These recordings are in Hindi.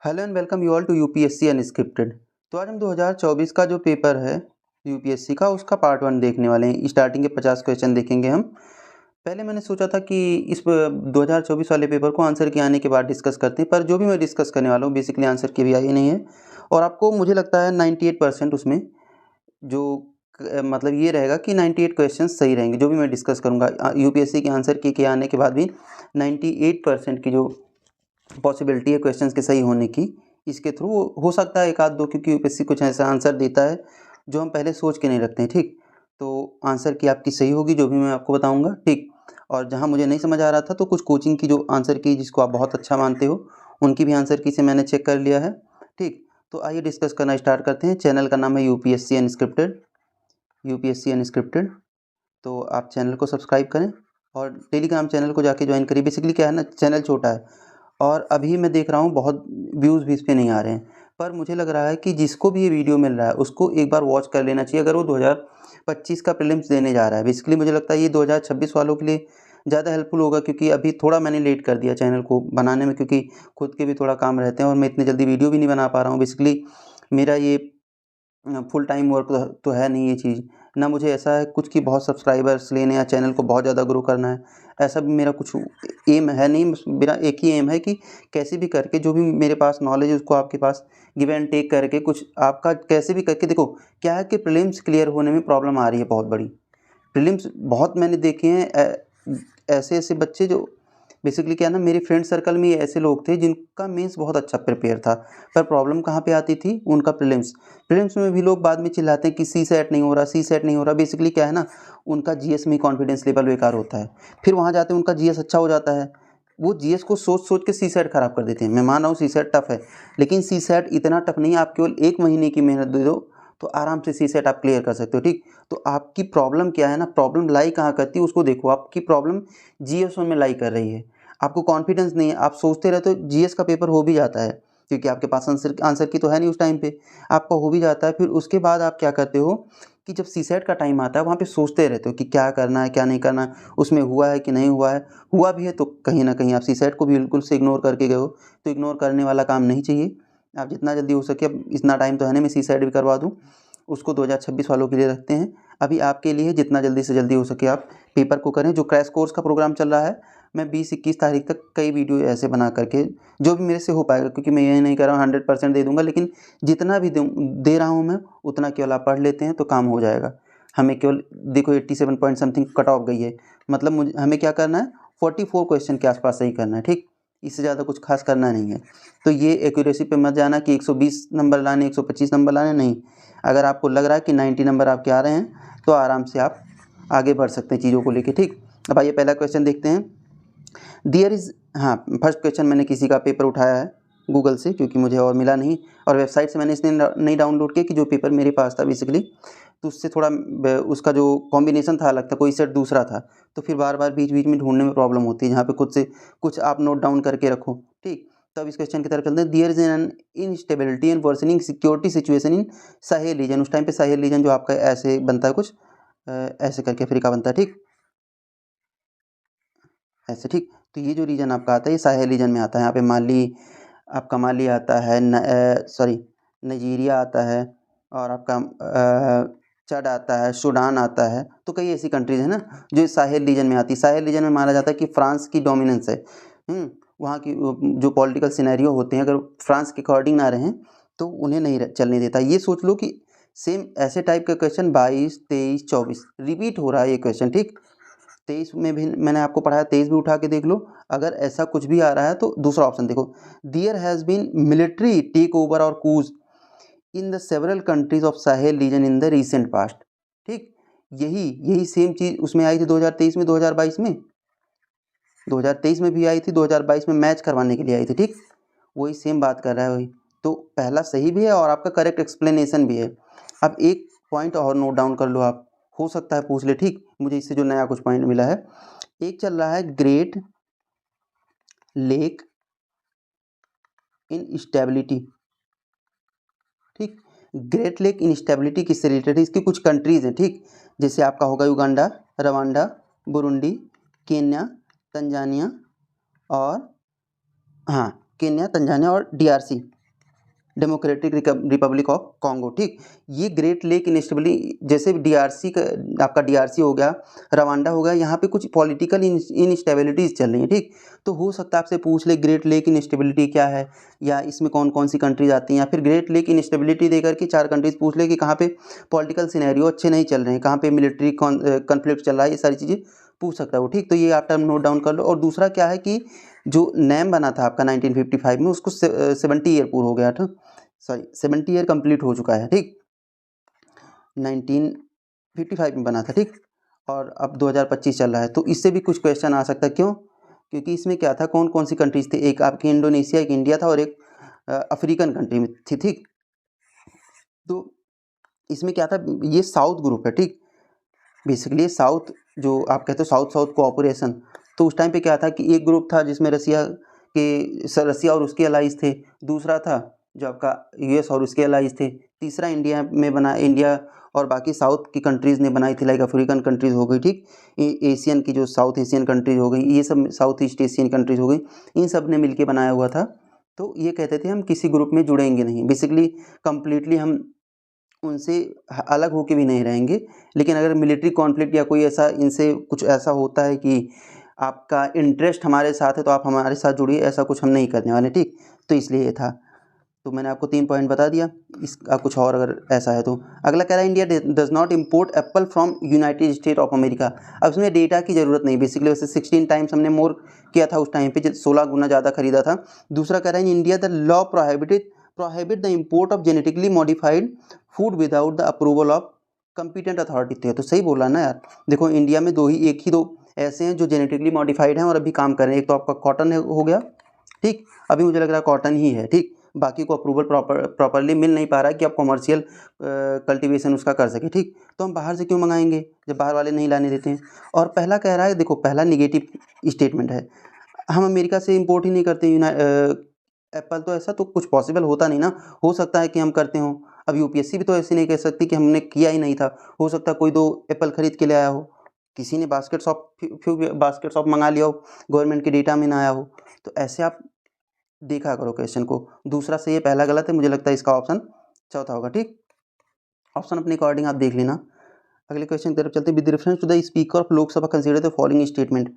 Hello and welcome you all to UPSC unscripted. तो आज हम 2024 का जो पेपर है यूपीएससी का उसका पार्ट 1 देखने वाले हैं। स्टार्टिंग के 50 क्वेश्चन देखेंगे हम। पहले मैंने सोचा था कि इस 2024 वाले पेपर को आंसर के आने के बाद डिस्कस करते हैं, पर जो भी मैं डिस्कस करने वाला हूँ बेसिकली आंसर के भी आए नहीं है। और आपको मुझे लगता है 98% उसमें जो मतलब ये रहेगा कि 98 क्वेश्चन सही रहेंगे। जो भी मैं डिस्कस करूँगा यूपीएससी के आंसर के आने के बाद भी 98% की जो पॉसिबिलिटी है क्वेश्चंस के सही होने की, इसके थ्रू हो सकता है एक आध दो, क्योंकि यूपीएससी कुछ ऐसा आंसर देता है जो हम पहले सोच के नहीं रखते हैं। ठीक, तो आंसर की आपकी सही होगी जो भी मैं आपको बताऊंगा। ठीक, और जहां मुझे नहीं समझ आ रहा था तो कुछ कोचिंग की जो आंसर की जिसको आप बहुत अच्छा मानते हो उनकी भी आंसर की से मैंने चेक कर लिया है। ठीक, तो आइए डिस्कस करना स्टार्ट करते हैं। चैनल का नाम है यूपीएससी अनस्क्रिप्टेड। यूपीएससी अनस्क्रिप्टेड, तो आप चैनल को सब्सक्राइब करें और टेलीग्राम चैनल को जाके ज्वाइन करिए। बेसिकली क्या है ना, चैनल छोटा है और अभी मैं देख रहा हूँ बहुत व्यूज़ भी इस पे नहीं आ रहे हैं, पर मुझे लग रहा है कि जिसको भी ये वीडियो मिल रहा है उसको एक बार वॉच कर लेना चाहिए अगर वो 2025 का प्रीलिम्स देने जा रहा है। बेसिकली मुझे लगता है ये 2026 वालों के लिए ज़्यादा हेल्पफुल होगा, क्योंकि अभी थोड़ा मैंने लेट कर दिया चैनल को बनाने में, क्योंकि खुद के भी थोड़ा काम रहते हैं और मैं इतनी जल्दी वीडियो भी नहीं बना पा रहा हूँ। बेसिकली मेरा ये फुल टाइम वर्क तो है नहीं ये चीज़, ना मुझे ऐसा है कुछ कि बहुत सब्सक्राइबर्स लेने या चैनल को बहुत ज़्यादा ग्रो करना है। ऐसा भी मेरा कुछ एम है नहीं। मेरा एक ही एम है कि कैसे भी करके जो भी मेरे पास नॉलेज है उसको आपके पास गिव एंड टेक करके कुछ आपका कैसे भी करके। देखो क्या है कि प्रीलिम्स क्लियर होने में प्रॉब्लम आ रही है बहुत बड़ी। प्रीलिम्स बहुत मैंने देखे हैं ऐसे ऐसे बच्चे जो बेसिकली क्या है ना, मेरे फ्रेंड सर्कल में ये ऐसे लोग थे जिनका मेंस बहुत अच्छा प्रिपेयर था, पर प्रॉब्लम कहाँ पे आती थी, उनका प्रीलिम्स। प्रीलिम्स में भी लोग बाद में चिल्लाते हैं कि सी सेट नहीं हो रहा, सी सेट नहीं हो रहा। बेसिकली क्या है ना, उनका जीएस में कॉन्फिडेंस लेवल बेकार होता है। फिर वहाँ जाते हैं उनका जीएस अच्छा हो जाता है, वो जीएस को सोच सोच के सी सेट खराब कर देते हैं। मैं मान रहा हूँ सी सेट टफ है, लेकिन सी सेट इतना टफ नहीं है। आप केवल 1 महीने की मेहनत दे दो तो आराम से सी सेट आप क्लियर कर सकते हो। ठीक, तो आपकी प्रॉब्लम क्या है ना, प्रॉब्लम लाई कहाँ करती है उसको देखो। आपकी प्रॉब्लम जीएस में लाई कर रही है, आपको कॉन्फिडेंस नहीं है, आप सोचते रहते हो जीएस का पेपर हो भी जाता है, क्योंकि आपके पास आंसर की तो है नहीं उस टाइम पे, आपका हो भी जाता है। फिर उसके बाद आप क्या करते हो कि जब सी सेट का टाइम आता है वहाँ पे सोचते रहते हो कि क्या करना है क्या नहीं करना, उसमें हुआ है कि नहीं हुआ है। हुआ भी है तो कहीं ना कहीं आप सी सेट को भी बिल्कुल से इग्नोर करके गए हो, तो इग्नोर करने वाला काम नहीं चाहिए। आप जितना जल्दी हो सके, अब इतना टाइम तो है नहीं मैं सी सेट भी करवा दूँ, उसको 2026 वालों के लिए रखते हैं। अभी आपके लिए जितना जल्दी से जल्दी हो सके आप पेपर को करें। जो क्रैश कोर्स का प्रोग्राम चल रहा है, मैं 20-21 तारीख तक कई वीडियो ऐसे बना करके जो भी मेरे से हो पाएगा, क्योंकि मैं ये नहीं कर रहा हूँ 100% दे दूंगा, लेकिन जितना भी दे रहा हूँ मैं उतना केवल आप पढ़ लेते हैं तो काम हो जाएगा। हमें केवल देखो 87 पॉइंट समथिंग कट ऑफ गई है, मतलब मुझे हमें क्या करना है 44 क्वेश्चन के आसपास सही करना है। ठीक, इससे ज़्यादा कुछ खास करना नहीं है। तो ये एक्यूरेसी पे मत जाना कि 120 नंबर लाने 125 नंबर लाने, नहीं। अगर आपको लग रहा है कि 90 नंबर आपके आ रहे हैं तो आराम से आप आगे बढ़ सकते हैं चीज़ों को लेके। ठीक, अब आइए पहला क्वेश्चन देखते हैं। देयर इज़, हाँ फर्स्ट क्वेश्चन मैंने किसी का पेपर उठाया है गूगल से, क्योंकि मुझे और मिला नहीं, और वेबसाइट से मैंने इसलिए नहीं डाउनलोड किया कि जो पेपर मेरे पास था बेसिकली, तो उससे थोड़ा उसका जो कॉम्बिनेशन था अलग था, कोई सेट दूसरा था, तो फिर बार बार बीच बीच में ढूंढने में प्रॉब्लम होती है। जहाँ पे खुद से कुछ आप नोट डाउन करके रखो। ठीक, तो अब इस क्वेश्चन की तरफ चलते हैं। There is an instability and worsening security situation in Sahel region. उस टाइम पे साहेल रीजन जो आपका ऐसे बनता है कुछ ऐसे करके अफ्रीका बनता है। ठीक, ऐसे। ठीक, तो ये जो रीजन आपका आता है ये साहेल रीजन में आता है। यहाँ पे माली, आपका माली आता है, सॉरी नाइजीरिया आता है, और आपका चड आता है, सूडान आता है। तो कई ऐसी कंट्रीज़ हैं ना जो साहेल रीजन में आती है। साहेल रीजन में माना जाता है कि फ्रांस की डोमिनेंस है। वहाँ की जो पॉलिटिकल सिनेरियो होते हैं अगर फ्रांस के अकॉर्डिंग ना रहें तो उन्हें नहीं चलने देता। ये सोच लो कि सेम ऐसे टाइप का क्वेश्चन 22, 23, 24 रिपीट हो रहा है ये क्वेश्चन। ठीक, 23 में भी मैंने आपको पढ़ाया, 23 भी उठा के देख लो। अगर ऐसा कुछ भी आ रहा है तो दूसरा ऑप्शन देखो। There has been military take over और coups in the several countries of Sahel region in the recent past. ठीक, यही यही सेम चीज़ उसमें आई थी 2023 में, 2022 में, 2023 में भी आई थी, 2022 में मैच करवाने के लिए आई थी। ठीक, वही सेम बात कर रहा है वही। तो पहला सही भी है और आपका करेक्ट एक्सप्लेनेशन भी है। अब एक पॉइंट और नोट डाउन कर लो आप, हो सकता है पूछ ले। ठीक, मुझे इससे जो नया कुछ पॉइंट मिला है, एक चल रहा है ग्रेट लेक इनस्टेबिलिटी। ठीक, ग्रेट लेक इनस्टेबिलिटी किससे रिलेटेड है, इसकी कुछ कंट्रीज़ हैं। ठीक, जैसे आपका होगा Uganda, Rwanda, Burundi, Kenya, Tanzania और हाँ केन्या, तंजानिया और DRC. Democratic Republic of Congo, ठीक। ये ग्रेट लेक इंस्टेबिलिटी, जैसे डीआरसी का आपका डीआरसी हो गया, रवांडा हो गया, यहाँ पे कुछ पॉलिटिकल इनस्टेबिलिटीज़ चल रही हैं, ठीक। तो हो सकता है आपसे पूछ ले ग्रेट लेक इंस्टेबिलिटी क्या है, या इसमें कौन कौन सी कंट्रीज आती हैं, या फिर ग्रेट लेक इंस्टेबिलिटी दे करके 4 कंट्रीज पूछ ले कि कहाँ पे पॉलिटिकल सिनेरियो अच्छे नहीं चल रहे हैं, कहाँ पे मिलिट्री कॉन्फ्लिक्ट चल रहा है, ये सारी चीज़ें पूछ सकता है वो, ठीक। तो ये आप टर्म नोट डाउन कर लो। और दूसरा क्या है कि जो नेम बना था आपका 1955 में, उसको 70 ईयर पूरा हो गया था, सॉरी 70 ईयर कंप्लीट हो चुका है, ठीक। 1955 में बना था, ठीक। और अब 2025 चल रहा है, तो इससे भी कुछ क्वेश्चन आ सकता है। क्यों? क्योंकि इसमें क्या था, कौन कौन सी कंट्रीज थी, एक आपकी इंडोनेशिया, एक इंडिया था, और एक अफ्रीकन कंट्री में थी, ठीक। तो इसमें क्या था, ये साउथ ग्रुप है, ठीक। बेसिकली साउथ, जो आप कहते हो साउथ साउथ कोऑपरेशन, तो उस टाइम पे क्या था कि एक ग्रुप था जिसमें रसिया और उसके अलाइज थे, दूसरा था जो आपका यूएस और उसके अलाइज थे, तीसरा इंडिया में बना, इंडिया और बाकी साउथ की कंट्रीज़ ने बनाई थी, लाइक अफ्रीकन कंट्रीज़ हो गई, ठीक। एशियन की जो साउथ एशियन कंट्रीज़ हो गई, ये सब साउथ ईस्ट एशियन कंट्रीज़ हो गई, इन सब ने मिलके बनाया हुआ था। तो ये कहते थे हम किसी ग्रुप में जुड़ेंगे नहीं, बेसिकली कंप्लीटली हम उनसे अलग होके भी नहीं रहेंगे, लेकिन अगर मिलिट्री कॉन्फ्लिक्ट या कोई ऐसा इनसे कुछ ऐसा होता है कि आपका इंटरेस्ट हमारे साथ है तो आप हमारे साथ जुड़िए, ऐसा कुछ हम नहीं करने वाले, ठीक। तो इसलिए ये था। तो मैंने आपको 3 पॉइंट बता दिया, इसका कुछ और अगर ऐसा है तो। अगला कह रहा है India does not import Apple from United State of America. अब इसमें डेटा की ज़रूरत नहीं, बेसिकली वैसे 16 टाइम्स हमने मोर किया था उस टाइम पे, 16 गुना ज़्यादा खरीदा था। दूसरा कह रहा है in India the law prohibit the import of genetically modified food without the approval of competent authority. तो सही बोला ना यार। देखो इंडिया में एक ही दो ऐसे हैं जो जेनेटिकली मॉडिफाइड हैं और अभी काम कर रहे हैं। एक तो आपका कॉटन हो गया, ठीक, अभी मुझे लग रहा है कॉटन ही है, ठीक। बाकी को अप्रूवल प्रॉपरली मिल नहीं पा रहा है कि आप कॉमर्शियल कल्टीवेशन उसका कर सके, ठीक। तो हम बाहर से क्यों मंगाएंगे जब बाहर वाले नहीं लाने देते हैं। और पहला कह रहा है, देखो पहला निगेटिव स्टेटमेंट है, हम अमेरिका से इम्पोर्ट ही नहीं करते एप्पल, तो ऐसा तो कुछ पॉसिबल होता नहीं ना। हो सकता है कि हम करते हों, अब यूपीएससी भी तो ऐसे नहीं कह सकती कि हमने किया ही नहीं था। हो सकता है कोई 2 एप्पल खरीद के ले आया हो, किसी ने बास्केट शॉप मंगा लिया हो, गवर्नमेंट के डेटा में ना आया हो। तो ऐसे आप देखा करो क्वेश्चन को। दूसरा सही है, पहला गलत है, मुझे लगता है इसका ऑप्शन चौथा होगा, ठीक। ऑप्शन अपने अकॉर्डिंग आप देख लेना। अगले क्वेश्चन की तरफ चलते हैं। With reference to the speaker of Lok Sabha consider the following statement.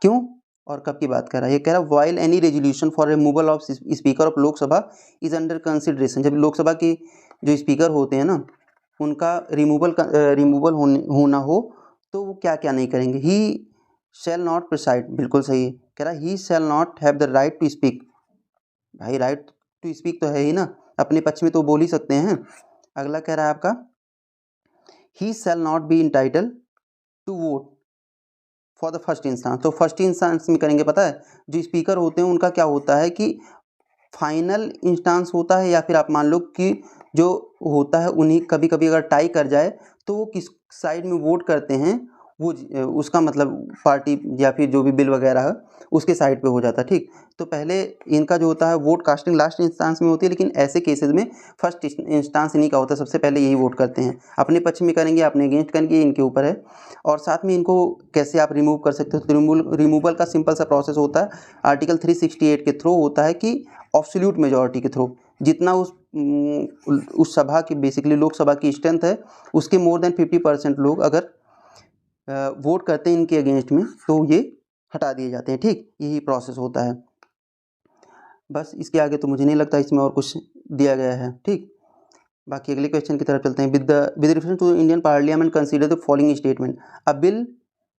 क्यों और कब की बात कर रहा है? ये कह रहा है while any resolution for removal of speaker of Lok Sabha is under consideration. जब लोकसभा के जो स्पीकर होते हैं ना, उनका रिमूवल होना हो तो वो क्या क्या नहीं करेंगे। ही शैल नॉट प्रिसाइड, बिल्कुल सही है। कह रहा है he shall not have the right to speak. भाई राइट टू स्पीक तो है ही ना, अपने पक्ष में तो बोल ही सकते हैं। अगला कह रहा है आपका he shall not be entitled to vote for the first instance. तो फर्स्ट इंस्टांस में करेंगे, पता है जो स्पीकर होते हैं उनका क्या होता है कि फाइनल इंस्टांस होता है, या फिर आप मान लो कि जो होता है उन्हीं, कभी कभी अगर टाई कर जाए तो वो किस साइड में वोट करते हैं वो उसका मतलब पार्टी या फिर जो भी बिल वगैरह है उसके साइड पे हो जाता है, ठीक। तो पहले इनका जो होता है वोट कास्टिंग लास्ट इंस्टांस में होती है, लेकिन ऐसे केसेस में फर्स्ट इंस्टांस इन्हीं का होता है, सबसे पहले यही वोट करते हैं। अपने पक्ष में करेंगे, अपने अगेंस्ट करेंगे, इनके ऊपर है। और साथ में इनको कैसे आप रिमूव कर सकते हो, तो रिमूवल का सिंपल सा प्रोसेस होता है, आर्टिकल 368 के थ्रू होता है कि ऑब्सोल्यूट मेजॉरिटी के थ्रू, जितना उस सभा की बेसिकली लोकसभा की स्ट्रेंथ है उसके मोर देन 50% लोग अगर वोट करते हैं इनके अगेंस्ट में तो ये हटा दिए जाते हैं, ठीक। यही प्रोसेस होता है। बस इसके आगे तो मुझे नहीं लगता इसमें और कुछ दिया गया है, ठीक। बाकी अगले क्वेश्चन की तरफ चलते हैं। With reference to Indian parliament consider the following statement. A bill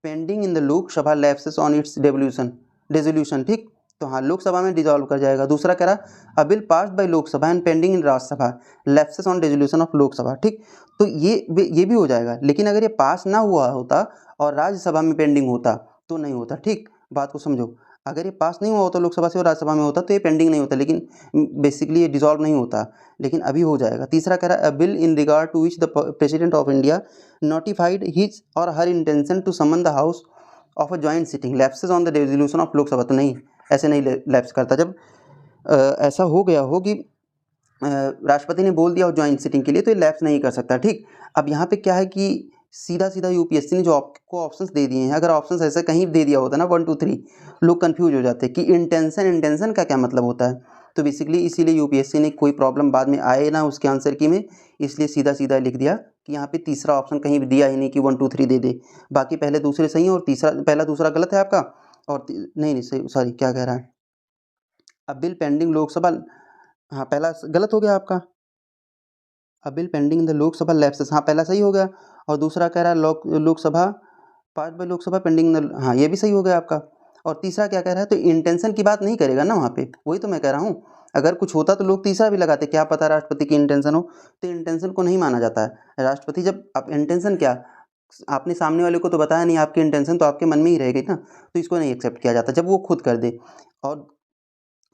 pending in the Lok Sabha lapses on its resolution, ठीक। तो हाँ, लोकसभा में डिजॉल्व कर जाएगा। दूसरा कह रहा अ bill passed by Lok Sabha and pending in Rajya Sabha lapses on resolution of Lok Sabha, ठीक। तो ये भी हो जाएगा, लेकिन अगर ये पास ना हुआ होता और राज्यसभा में पेंडिंग होता तो नहीं होता, ठीक। बात को समझो, अगर ये पास नहीं हुआ होता लोकसभा से और राज्यसभा में होता तो ये पेंडिंग नहीं होता, लेकिन बेसिकली ये डिजॉल्व नहीं होता, लेकिन अभी हो जाएगा। तीसरा कह रहा है a bill in regard to which the president of India notified his or her intention to summon the house of a joint sitting lapses on the resolution of Lok Sabha. तो नहीं, ऐसे नहीं लैप्स करता। जब ऐसा हो गया हो कि राष्ट्रपति ने बोल दिया हो ज्वाइंट सिटिंग के लिए तो ये लैप्स नहीं कर सकता, ठीक। अब यहाँ पे क्या है कि सीधा सीधा यूपीएससी ने जो आपको ऑप्शंस दे दिए हैं, अगर ऑप्शंस ऐसे कहीं दे दिया होता ना 1 2 3, लोग कंफ्यूज हो जाते कि इंटेंशन का क्या मतलब होता है। तो बेसिकली इसीलिए यूपीएससी ने कोई प्रॉब्लम बाद में आए ना उसके आंसर की में, इसलिए सीधा सीधा लिख दिया कि यहाँ पे तीसरा ऑप्शन कहीं भी दिया ही नहीं कि 1 2 3 दे दे, बाकी पहले दूसरे सही हैं और तीसरा पहला दूसरा गलत है आपका। और नहीं सही, सॉरी क्या कह रहा है, अब बिल पेंडिंग लोकसभा, हाँ पहला गलत हो गया आपका, अब bill pending the Lok Sabha lapses, हाँ पहला सही हो गया। और दूसरा कह रहा है लोकसभा पास बाय लोकसभा पेंडिंग, हाँ ये भी सही हो गया आपका। और तीसरा क्या कह रहा है, तो इंटेंशन की बात नहीं करेगा ना वहाँ पे, वही तो मैं कह रहा हूँ। अगर कुछ होता तो लोग तीसरा भी लगाते, क्या पता राष्ट्रपति की इंटेंशन हो, तो इंटेंशन को नहीं माना जाता है। राष्ट्रपति जब आप इंटेंशन क्या, आपने सामने वाले को तो बताया नहीं आपकी इंटेंशन, तो आपके मन में ही रह गई ना, तो इसको नहीं एक्सेप्ट किया जाता जब वो खुद कर दे। और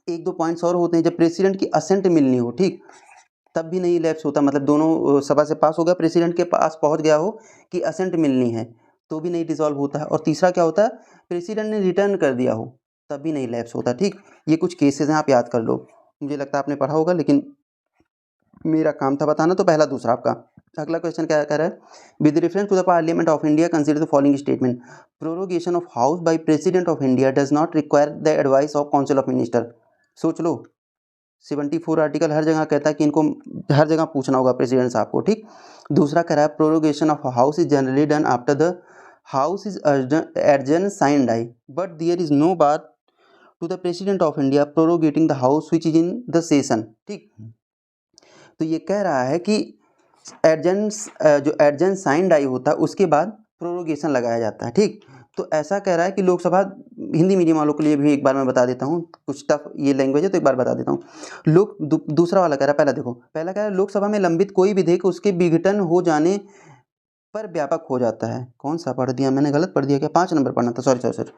एक दो पॉइंट्स और होते हैं, जब प्रेसिडेंट की असेंट मिलनी हो, ठीक, तब भी नहीं लैप्स होता, मतलब दोनों सभा से पास हो गया, प्रेसिडेंट के पास पहुंच गया हो कि असेंट मिलनी है, तो भी नहीं डिसॉल्व होता है। और तीसरा क्या होता है, प्रेसिडेंट ने रिटर्न कर दिया हो, तब भी नहीं लैप्स होता, ठीक। ये कुछ केसेस हैं, आप याद कर लो, मुझे लगता है आपने पढ़ा होगा, लेकिन मेरा काम था बताना। तो पहला दूसरा आपका। अगला क्वेश्चन क्या कह रहा है, with reference to the parliament of India consider the following statement, prorogation of house by president of India does not require the advice of council of minister. सोच लो, 74 आर्टिकल हर जगह कहता है कि इनको हर जगह पूछना होगा प्रेसिडेंट साहब को, ठीक। दूसरा कह रहा है prorogation of house is generally done after the house is adjourn sine die, but there is no bar to the president of India proroguing the house which is in the session, ठीक। तो ये कह रहा है कि जो एडजर्न साइंड आई होता है उसके बाद प्रोरोगेशन लगाया जाता है, ठीक। तो ऐसा कह रहा है कि लोकसभा, हिंदी मीडियम वालों के लिए भी एक बार मैं बता देता हूँ, कुछ टफ ये लैंग्वेज है तो एक बार बता देता हूँ। दूसरा वाला कह रहा है, पहला देखो, पहला कह रहा है लोकसभा में लंबित कोई विधेयक उसके विघटन हो जाने पर व्यापक हो जाता है। कौन सा पढ़ दिया मैंने, गलत पढ़ दिया क्या, 5 नंबर पढ़ना था, सॉरी।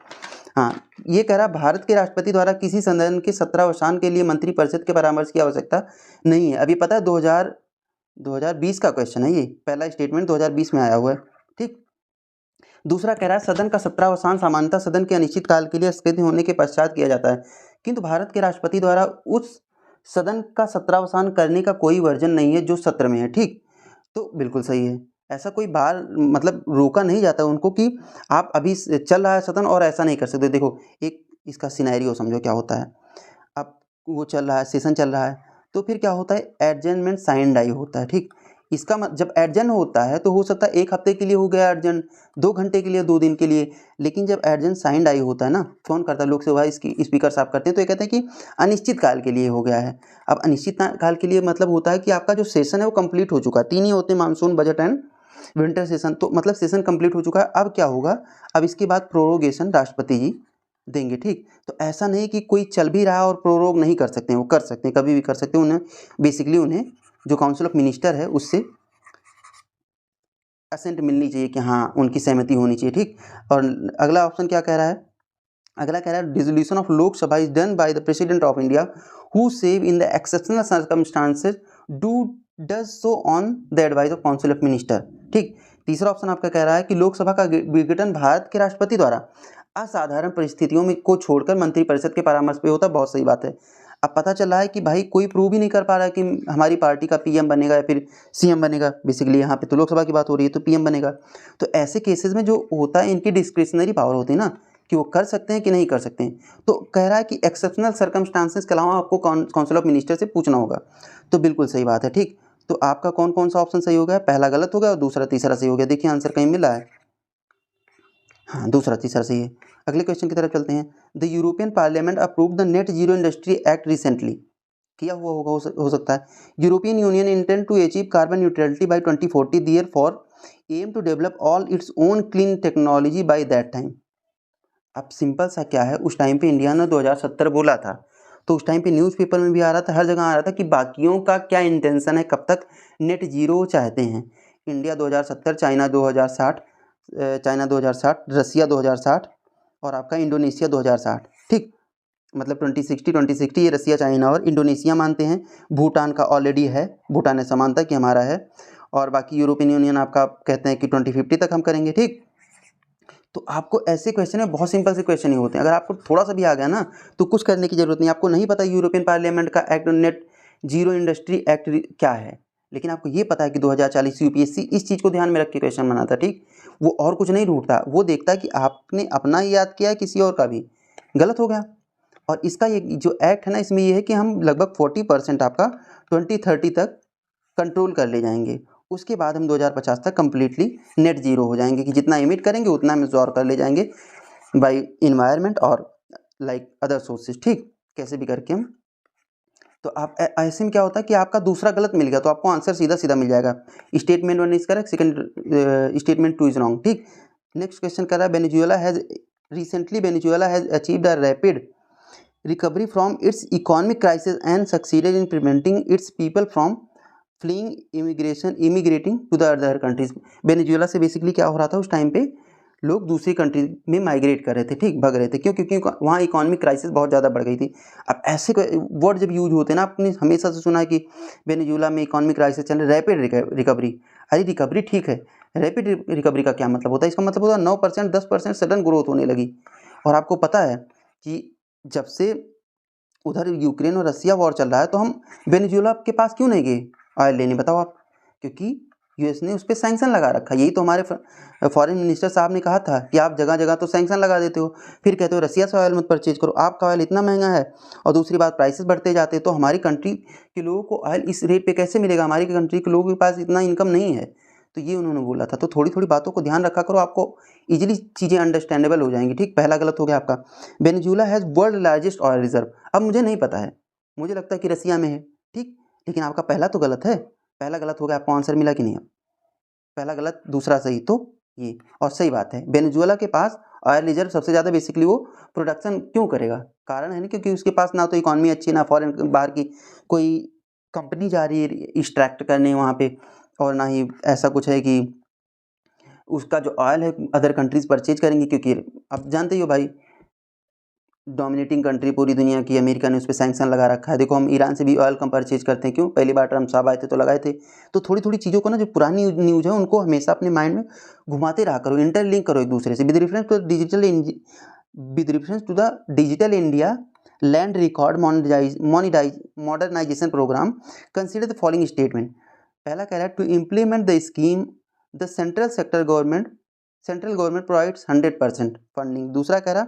हाँ, ये कह रहा भारत के राष्ट्रपति द्वारा किसी सदन के सत्रावसान के लिए मंत्रिपरिषद के परामर्श की आवश्यकता नहीं है। अभी पता है 2020 का क्वेश्चन है ये, पहला स्टेटमेंट 2020 में आया हुआ है, ठीक। दूसरा कह रहा है सदन का सत्रावसान सामान्यतः सदन के अनिश्चित काल के लिए स्थगित होने के पश्चात किया जाता है, किंतु भारत के राष्ट्रपति द्वारा उस सदन का सत्रावसान करने का कोई वर्जन नहीं है जो सत्र में है, ठीक। तो बिल्कुल सही है, ऐसा कोई बार मतलब रोका नहीं जाता उनको कि आप अभी चल रहा है सदन और ऐसा नहीं कर सकते। देखो एक इसका सिनेरियो समझो क्या होता है, अब वो चल रहा है, सेशन चल रहा है, तो फिर क्या होता है, एडजर्नमेंट साइंड आई होता है, ठीक। इसका जब एडजर्न होता है तो हो सकता है 1 हफ्ते के लिए हो गया एडजर्न, 2 घंटे के लिए, 2 दिन के लिए, लेकिन जब एडजर्न साइंड आई होता है ना, कौन करता है, लोकसभा इसकी स्पीकर साहब करते हैं, तो ये कहते हैं कि अनिश्चित काल के लिए हो गया है। अब अनिश्चित काल के लिए मतलब होता है कि आपका जो सेशन है वो कंप्लीट हो चुका है, 3 ही होते हैं, monsoon, budget and winter session, तो मतलब सेशन कंप्लीट हो चुका है। अब क्या होगा, अब इसके बाद प्रोरोगेशन राष्ट्रपति जी देंगे, ठीक। तो ऐसा नहीं कि कोई चल भी रहा है और प्रोरोग नहीं कर सकते हैं, वो कर सकते हैं, कभी भी कर सकते हैं। उन्हें बेसिकली उन्हें जो काउंसिल ऑफ मिनिस्टर है उससे असेंट मिलनी चाहिए कि हाँ उनकी सहमति होनी चाहिए, ठीक। और अगला ऑप्शन क्या कह रहा है, अगला कह रहा है dissolution of Lok Sabha is done by the president of India who save in the exceptional circumstances does so on the advice of council of minister, ठीक। तीसरा ऑप्शन आपका कह रहा है कि लोकसभा का विघटन भारत के राष्ट्रपति द्वारा असाधारण परिस्थितियों में को छोड़कर मंत्रिपरिषद के परामर्श पे होता है। बहुत सही बात है। अब पता चल रहा है कि भाई कोई प्रूव ही नहीं कर पा रहा है कि हमारी पार्टी का पीएम बनेगा या फिर सीएम बनेगा, बेसिकली यहाँ पे तो लोकसभा की बात हो रही है, तो पीएम बनेगा। तो ऐसे केसेस में जो होता है इनकी डिस्क्रिशनरी पावर होती है ना, कि वो कर सकते हैं कि नहीं कर सकते हैं। तो कह रहा है कि एक्सेप्शनल सर्कमस्टांसेस के अलावा आपको काउंसिल ऑफ मिनिस्टर से पूछना होगा, तो बिल्कुल सही बात है, ठीक। तो आपका कौन कौन सा ऑप्शन सही हो गया, पहला गलत हो गया और दूसरा तीसरा सही हो गया। देखिए आंसर कहीं मिला है, हाँ दूसरा तीसरा सही है। अगले क्वेश्चन की तरफ चलते हैं। The European parliament approve the net zero industry act recently, किया हुआ होगा, हो सकता है। European union intend to achieve carbon neutrality by 2040, therefore aim to develop all its own clean technology by that time. अब सिंपल सा क्या है, उस टाइम पे इंडिया ने 2070 बोला था, तो उस टाइम पे न्यूज़पेपर में भी आ रहा था, हर जगह आ रहा था कि बाकियों का क्या इंटेंशन है, कब तक नेट जीरो चाहते हैं। इंडिया 2070, चाइना 2060, रसिया 2060 और आपका इंडोनेशिया 2060, ठीक। मतलब 2060 ये रसिया, चाइना और इंडोनेशिया मानते हैं। भूटान का ऑलरेडी है, भूटान ने समानता कि हमारा है। और बाकी यूरोपियन यूनियन आपका कहते हैं कि 2050 तक हम करेंगे, ठीक। तो आपको ऐसे क्वेश्चन में बहुत सिंपल से क्वेश्चन ही होते हैं, अगर आपको थोड़ा सा भी आ गया ना तो कुछ करने की जरूरत नहीं। आपको नहीं पता यूरोपियन पार्लियामेंट का act net zero industry act क्या है, लेकिन आपको ये पता है कि 2040 यूपीएससी इस चीज़ को ध्यान में रख के क्वेश्चन बनाता है, ठीक। वो और कुछ नहीं ढूंढता, वो देखता है कि आपने अपना ही याद किया है किसी और का भी, गलत हो गया। और इसका ये जो एक्ट है ना, इसमें ये है कि हम लगभग 40% आपका 2030 तक कंट्रोल कर ले जाएंगे। उसके बाद हम 2050 तक कम्प्लीटली नेट जीरो हो जाएंगे कि जितना इमिट करेंगे उतना हम एब्जॉर्ब कर ले जाएंगे बाई इन्वायरमेंट और लाइक अदर सोर्सेज, ठीक, कैसे भी करके हम। तो आप ऐसे में क्या होता है कि आपका दूसरा गलत मिल गया तो आपको आंसर सीधा सीधा मिल जाएगा। Statement 1 is correct, second statement 2 is wrong, ठीक। नेक्स्ट क्वेश्चन कर रहा है Venezuela has achieved a rapid recovery from its economic crisis and succeeded in preventing its people from fleeing immigrating to the other countries। Venezuela से बेसिकली क्या हो रहा था उस टाइम पे, लोग दूसरी कंट्री में माइग्रेट कर रहे थे, ठीक, भग रहे थे, क्यों? क्योंकि वहाँ इकोनॉमिक क्राइसिस बहुत ज़्यादा बढ़ गई थी। अब ऐसे वर्ड जब यूज होते हैं ना, आपने हमेशा से सुना है कि वेनेजुएला में इकोनॉमिक क्राइसिस चल रहा है, रैपिड रिकवरी। अरे रिकवरी ठीक है, रैपिड रिकवरी का क्या मतलब होता है? इसका मतलब होता है 9% 10% सडन ग्रोथ होने लगी। और आपको पता है कि जब से उधर यूक्रेन और रसिया वॉर चल रहा है तो हम वेनेजुएला के पास क्यों नहीं गए ऑयल लेने, बताओ आप? क्योंकि यूएस ने उस पर सैंक्शन लगा रखा। यही तो हमारे फॉरेन मिनिस्टर साहब ने कहा था कि आप जगह जगह तो सैंक्शन लगा देते हो, फिर कहते हो रसिया से ऑयल मत परचेज करो, आपका ऑयल इतना महंगा है, और दूसरी बात प्राइसेस बढ़ते जाते, तो हमारी कंट्री के लोगों को ऑयल इस रेट पे कैसे मिलेगा? हमारी कंट्री के लोगों के पास इतना इनकम नहीं है। तो ये उन्होंने बोला था। तो थोड़ी थोड़ी बातों को ध्यान रखा करो, आपको इजीली चीज़ें अंडरस्टैंडेबल हो जाएंगी, ठीक। पहला गलत हो गया आपका। Venezuela has world largest oil reserve. अब मुझे नहीं पता है, मुझे लगता है कि रसिया में है, ठीक, लेकिन आपका पहला तो गलत है। पहला गलत हो गया, आपको आंसर मिला कि नहीं? पहला गलत दूसरा सही, तो ये और सही बात है। वेनेजुएला के पास ऑयल रिजर्व सबसे ज़्यादा, बेसिकली वो प्रोडक्शन क्यों करेगा? कारण है ना, क्योंकि उसके पास ना तो इकॉनमी अच्छी, ना फॉरेन बाहर की कोई कंपनी जा रही है एक्सट्रैक्ट करने वहाँ पे, और ना ही ऐसा कुछ है कि उसका जो ऑयल है अदर कंट्रीज परचेज करेंगी, क्योंकि आप जानते ही हो भाई, डोमिनेटिंग कंट्री पूरी दुनिया की, अमेरिका ने उस पर सैंक्शन लगा रखा है। देखो हम ईरान से भी ऑयल कम परचेज करते हैं, क्यों? पहली बार ट्रम्प साहब आए थे तो लगाए थे। तो थोड़ी थोड़ी चीज़ों को ना, जो पुरानी न्यूज़ है उनको हमेशा अपने माइंड में घुमाते रहा करो, इंटरलिंक करो एक दूसरे से। With reference to the digital India land record modernisation programme, consider the following statement. पहला कह रहा है to implement the scheme the central government provides 100% funding. दूसरा कह रहा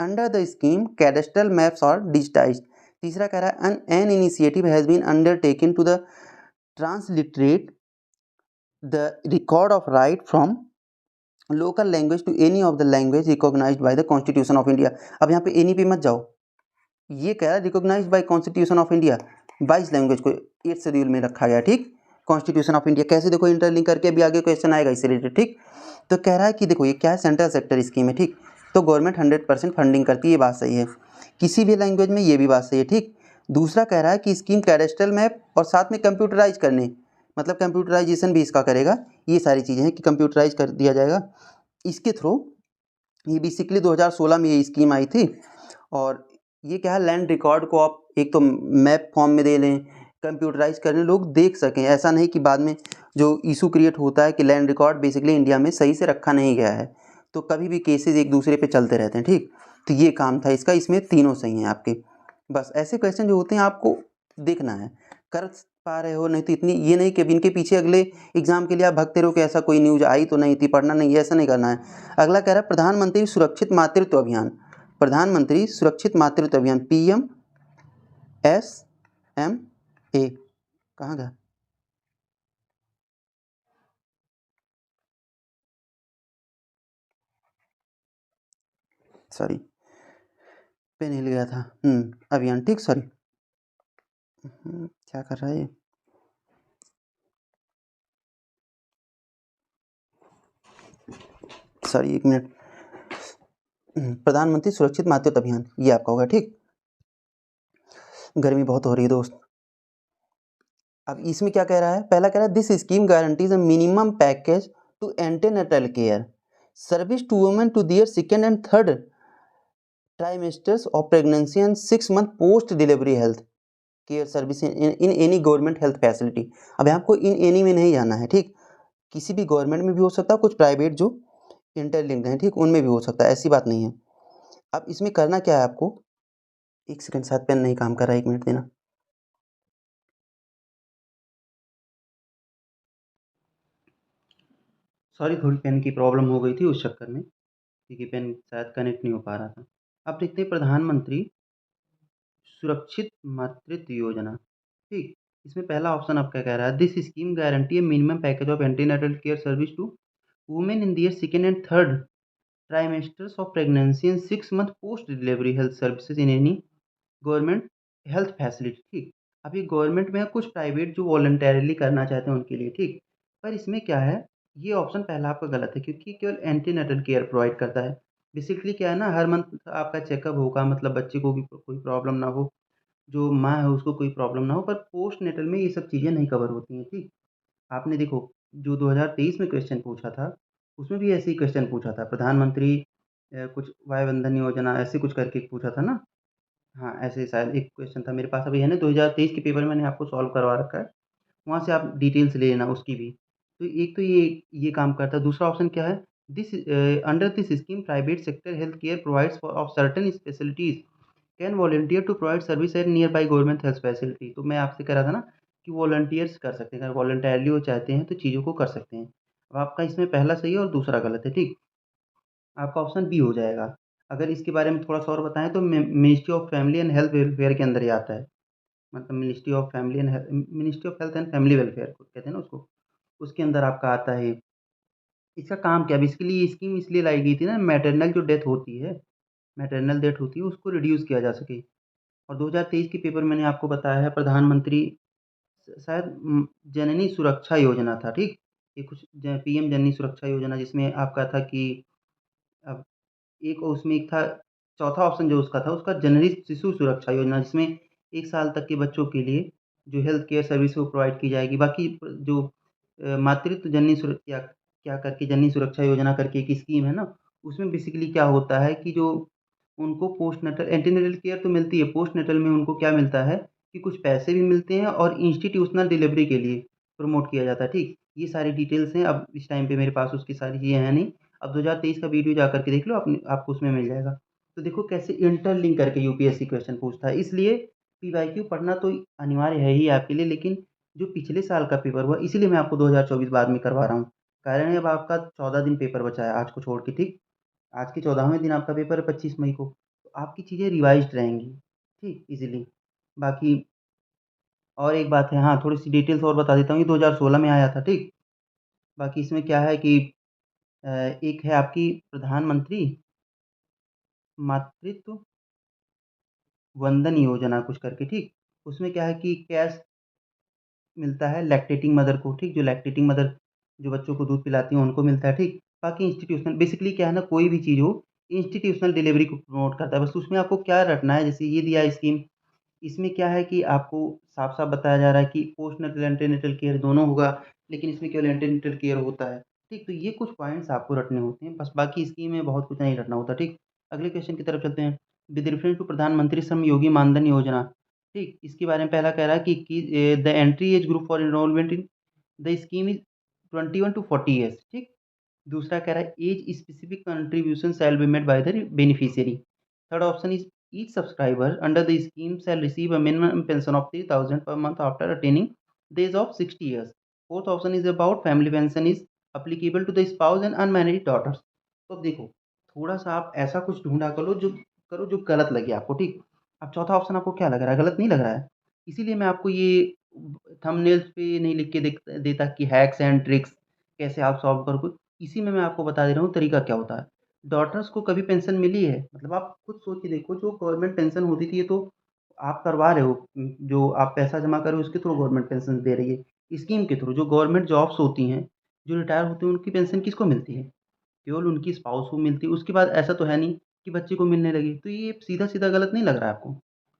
under the scheme cadastral maps are digitised. तीसरा कह रहा है an initiative has been undertaken to the transliterate the record of right from local language to any of the language recognised by the constitution of India. अब यहाँ पे एनी पे मत जाओ, ये कह रहा है recognised by constitution of India, 22 language को 8th शेड्यूल में रखा गया, ठीक। कॉन्स्टिट्यूशन ऑफ इंडिया कैसे, देखो इंटरलिंक करके भी आगे क्वेश्चन आएगा इससे रिलेटेड, ठीक। तो कह रहा है कि देखो ये क्या है, सेंट्रल सेक्टर स्कीम है, ठीक। तो गवर्नमेंट 100% फंडिंग करती है, ये बात सही है किसी भी लैंग्वेज में, ये भी बात सही है, ठीक। दूसरा कह रहा है कि स्कीम कैडेस्ट्रल मैप और साथ में कंप्यूटराइज करने, मतलब कंप्यूटराइजेशन भी इसका करेगा। ये सारी चीज़ें हैं कि कंप्यूटराइज कर दिया जाएगा इसके थ्रू। ये बेसिकली 2016 में ये स्कीम आई थी। और ये क्या है, लैंड रिकॉर्ड को आप एक तो मैप फॉर्म में दे लें, कंप्यूटराइज करें, लोग देख सकें, ऐसा नहीं कि बाद में जो इशू क्रिएट होता है कि लैंड रिकॉर्ड बेसिकली इंडिया में सही से रखा नहीं गया है, तो कभी भी केसेस एक दूसरे पे चलते रहते हैं, ठीक। तो ये काम था इसका, इसमें तीनों सही हैं आपके। बस ऐसे क्वेश्चन जो होते हैं आपको देखना है, कर पा रहे हो, नहीं तो इतनी ये नहीं कि अब इनके पीछे अगले एग्जाम के लिए आप भगते रहो कि ऐसा कोई न्यूज आई तो नहीं थी, पढ़ना नहीं, ऐसा नहीं करना है। अगला कह रहा है प्रधानमंत्री सुरक्षित मातृत्व अभियान। प्रधानमंत्री सुरक्षित मातृत्व अभियान PMSMA कहाँ गया? सॉरी, पेन हिल गया था। अभियान, ठीक, सॉरी। क्या कर रहा है ये? सॉरी, एक मिनट। प्रधानमंत्री सुरक्षित मातृत्व अभियान, ये आपका होगा, ठीक। गर्मी बहुत हो रही है दोस्त। अब इसमें क्या कह रहा है, पहला कह रहा है this scheme guarantees a minimum package to antenatal care service to women to their second and third trimesters of pregnancy and 6 month post delivery health care service in any government health facility. अब आपको इन एनी में नहीं जाना है, ठीक। किसी भी गवर्नमेंट में भी हो सकता है, कुछ प्राइवेट जो इंटरलिंक्ड हैं, ठीक, उनमें भी हो सकता है, ऐसी बात नहीं है। अब इसमें करना क्या है आपको, एक सेकंड, साथ पेन नहीं काम कर रहा है, 1 मिनट देना। सॉरी, थोड़ी पेन की प्रॉब्लम हो गई थी उस चक्कर में, क्योंकि पेन शायद कनेक्ट नहीं हो पा रहा था। अब देखते हैं प्रधानमंत्री सुरक्षित मातृत्व योजना, ठीक। इसमें पहला ऑप्शन आपका कह रहा है, this scheme guarantee a minimum package of antenatal care service to women in their second and third trimesters of pregnancy and 6 month post delivery health services in any government health facility, ठीक। अभी गवर्नमेंट में है, कुछ प्राइवेट जो वॉलंटरली करना चाहते हैं उनके लिए, ठीक। पर इसमें क्या है, ये ऑप्शन पहला आपका गलत है क्योंकि केवल एंटीनेटल केयर प्रोवाइड करता है। बेसिकली क्या है ना, हर मंथ आपका चेकअप होगा, मतलब बच्चे को भी कोई प्रॉब्लम ना हो, जो माँ है उसको कोई प्रॉब्लम ना हो, पर पोस्ट नेटल में ये सब चीज़ें नहीं कवर होती हैं, ठीक। आपने देखो जो 2023 में क्वेश्चन पूछा था, उसमें भी ऐसे ही क्वेश्चन पूछा था, प्रधानमंत्री कुछ वय वंदन योजना ऐसे कुछ करके पूछा था ना। हाँ, ऐसे ही शायद एक क्वेश्चन था मेरे पास, अभी है ना 2023 के पेपर में मैंने आपको सॉल्व करवा रखा है, वहाँ से आप डिटेल्स ले लेना उसकी भी। तो एक तो ये काम करता है, दूसरा ऑप्शन क्या है, this under this scheme private sector health care provides for of certain specialities can volunteer to provide service at nearby government health facility. तो मैं आपसे कह रहा था ना कि वॉलंटियर्स कर सकते हैं, अगर वॉलंटरली वो चाहते हैं तो चीज़ों को कर सकते हैं। अब आपका इसमें पहला सही है और दूसरा गलत है, ठीक। आपका ऑप्शन बी हो जाएगा। अगर इसके बारे में थोड़ा-सा और बताएँ तो ministry of family and health welfare के अंदर ये आता है। मतलब ministry of health and family welfare को कहते हैं ना उसको, उसके अंदर आपका आता है ये। इसका काम क्या है, बेसिकली ये स्कीम इसलिए लाई गई थी ना, मैटरनल जो डेथ होती है, मैटरनल डेथ होती है उसको रिड्यूस किया जा सके। और 2023 के पेपर में मैंने आपको बताया है, प्रधानमंत्री शायद जननी सुरक्षा योजना था, ठीक? ये कुछ ज पीएम जननी सुरक्षा योजना, जिसमें आपका था कि अब एक उसमें एक था, चौथा ऑप्शन जो उसका था, उसका जननी शिशु सुरक्षा योजना, जिसमें 1 साल तक के बच्चों के लिए जो हेल्थ केयर सर्विस है वो प्रोवाइड की जाएगी। बाकी जो मातृत्व जननी क्या क्या करके जननी सुरक्षा योजना करके एक स्कीम है ना, उसमें बेसिकली क्या होता है कि जो उनको पोस्टनेटल एंटीनेटल केयर तो मिलती है, पोस्टनेटल में उनको क्या मिलता है कि कुछ पैसे भी मिलते हैं और इंस्टीट्यूशनल डिलीवरी के लिए प्रमोट किया जाता है, ठीक? ये सारी डिटेल्स हैं, अब इस टाइम पे मेरे पास उसकी सारी चीज़ें हैं नहीं। अब 2023 का वीडियो जा करके देख लो, अपने आपको उसमें मिल जाएगा। तो देखो कैसे इंटरलिंक करके यूपीएससी क्वेश्चन पूछता है, इसलिए पीवाईक्यू पढ़ना तो अनिवार्य है ही आपके लिए, लेकिन जो पिछले साल का पेपर हुआ इसीलिए मैं आपको 2024 बाद में करवा रहा हूँ। कारण है अब आपका 14 दिन पेपर बचा है आज को छोड़ के, ठीक? आज के 14वें दिन आपका पेपर है 25 मई को, तो आपकी चीज़ें रिवाइज़्ड रहेंगी, ठीक? ईज़िली। बाकी और एक बात है, हाँ, थोड़ी-सी डिटेल्स और बता देता हूँ, ये 2016 में आया था, ठीक? बाकी इसमें क्या है कि एक है आपकी प्रधानमंत्री मातृत्व वंदन योजना कुछ करके, ठीक? उसमें क्या है कि कैश मिलता है लैक्टेटिंग मदर को, ठीक? जो लैक्टेटिंग मदर जो बच्चों को दूध पिलाती हैं उनको मिलता है, ठीक? बाकी इंस्टीट्यूशनल बेसिकली क्या है ना, कोई भी चीज़ हो, इंस्टीट्यूशनल डिलीवरी को प्रमोट करता है, बस उसमें आपको क्या रटना है, जैसे ये दिया है स्कीम, इसमें क्या है कि आपको साफ-साफ बताया जा रहा है कि पोस्टनेटल एंटीनेटल केयर दोनों होगा, लेकिन इसमें केवल एंटीनेटल केयर होता है, ठीक? तो ये कुछ पॉइंट्स आपको रटने होते हैं, बस बाकी स्कीम में बहुत कुछ नहीं रटना होता, ठीक? अगले क्वेश्चन की तरफ चलते हैं। विद रेफरेंस टू प्रधानमंत्री श्रम योगी मानधन योजना, ठीक? इसके बारे में पहला कह रहा है कि the entry age group for enrolment in the scheme is 21 to 40 years, ठीक? दूसरा कह रहा है age specific contribution shall be made by the beneficiary. Third option is each subscriber under the scheme shall receive a minimum pension of 3,000 per month after attaining the age of 60 years. Fourth option is about family pension is applicable to the spouse and unmarried daughters. तो अब देखो, थोड़ा सा आप ऐसा कुछ ढूंढा करो जो गलत लगे आपको, ठीक। अब चौथा ऑप्शन आपको क्या लग रहा है, गलत नहीं लग रहा है? इसीलिए मैं आपको ये थंबनेल्स पे नहीं लिख के देता कि हैक्स एंड ट्रिक्स कैसे आप सॉल्व करो, इसी में मैं आपको बता दे रहा हूँ तरीका क्या होता है। डॉटर्स को कभी पेंशन मिली है? मतलब आप खुद सोच के देखो, जो गवर्नमेंट पेंशन होती थी ये तो आप करवा रहे हो, जो आप पैसा जमा कर रहे हो उसके थ्रू गवर्नमेंट पेंशन दे रही है। स्कीम के थ्रू जो गवर्नमेंट जॉब्स होती हैं, जो रिटायर होते हैं उनकी पेंशन किसको मिलती है? केवल उनकी स्पाउस को मिलती है, उसके बाद ऐसा तो है नहीं कि बच्चे को मिलने लगी। तो ये सीधा-सीधा गलत नहीं लग रहा है आपको?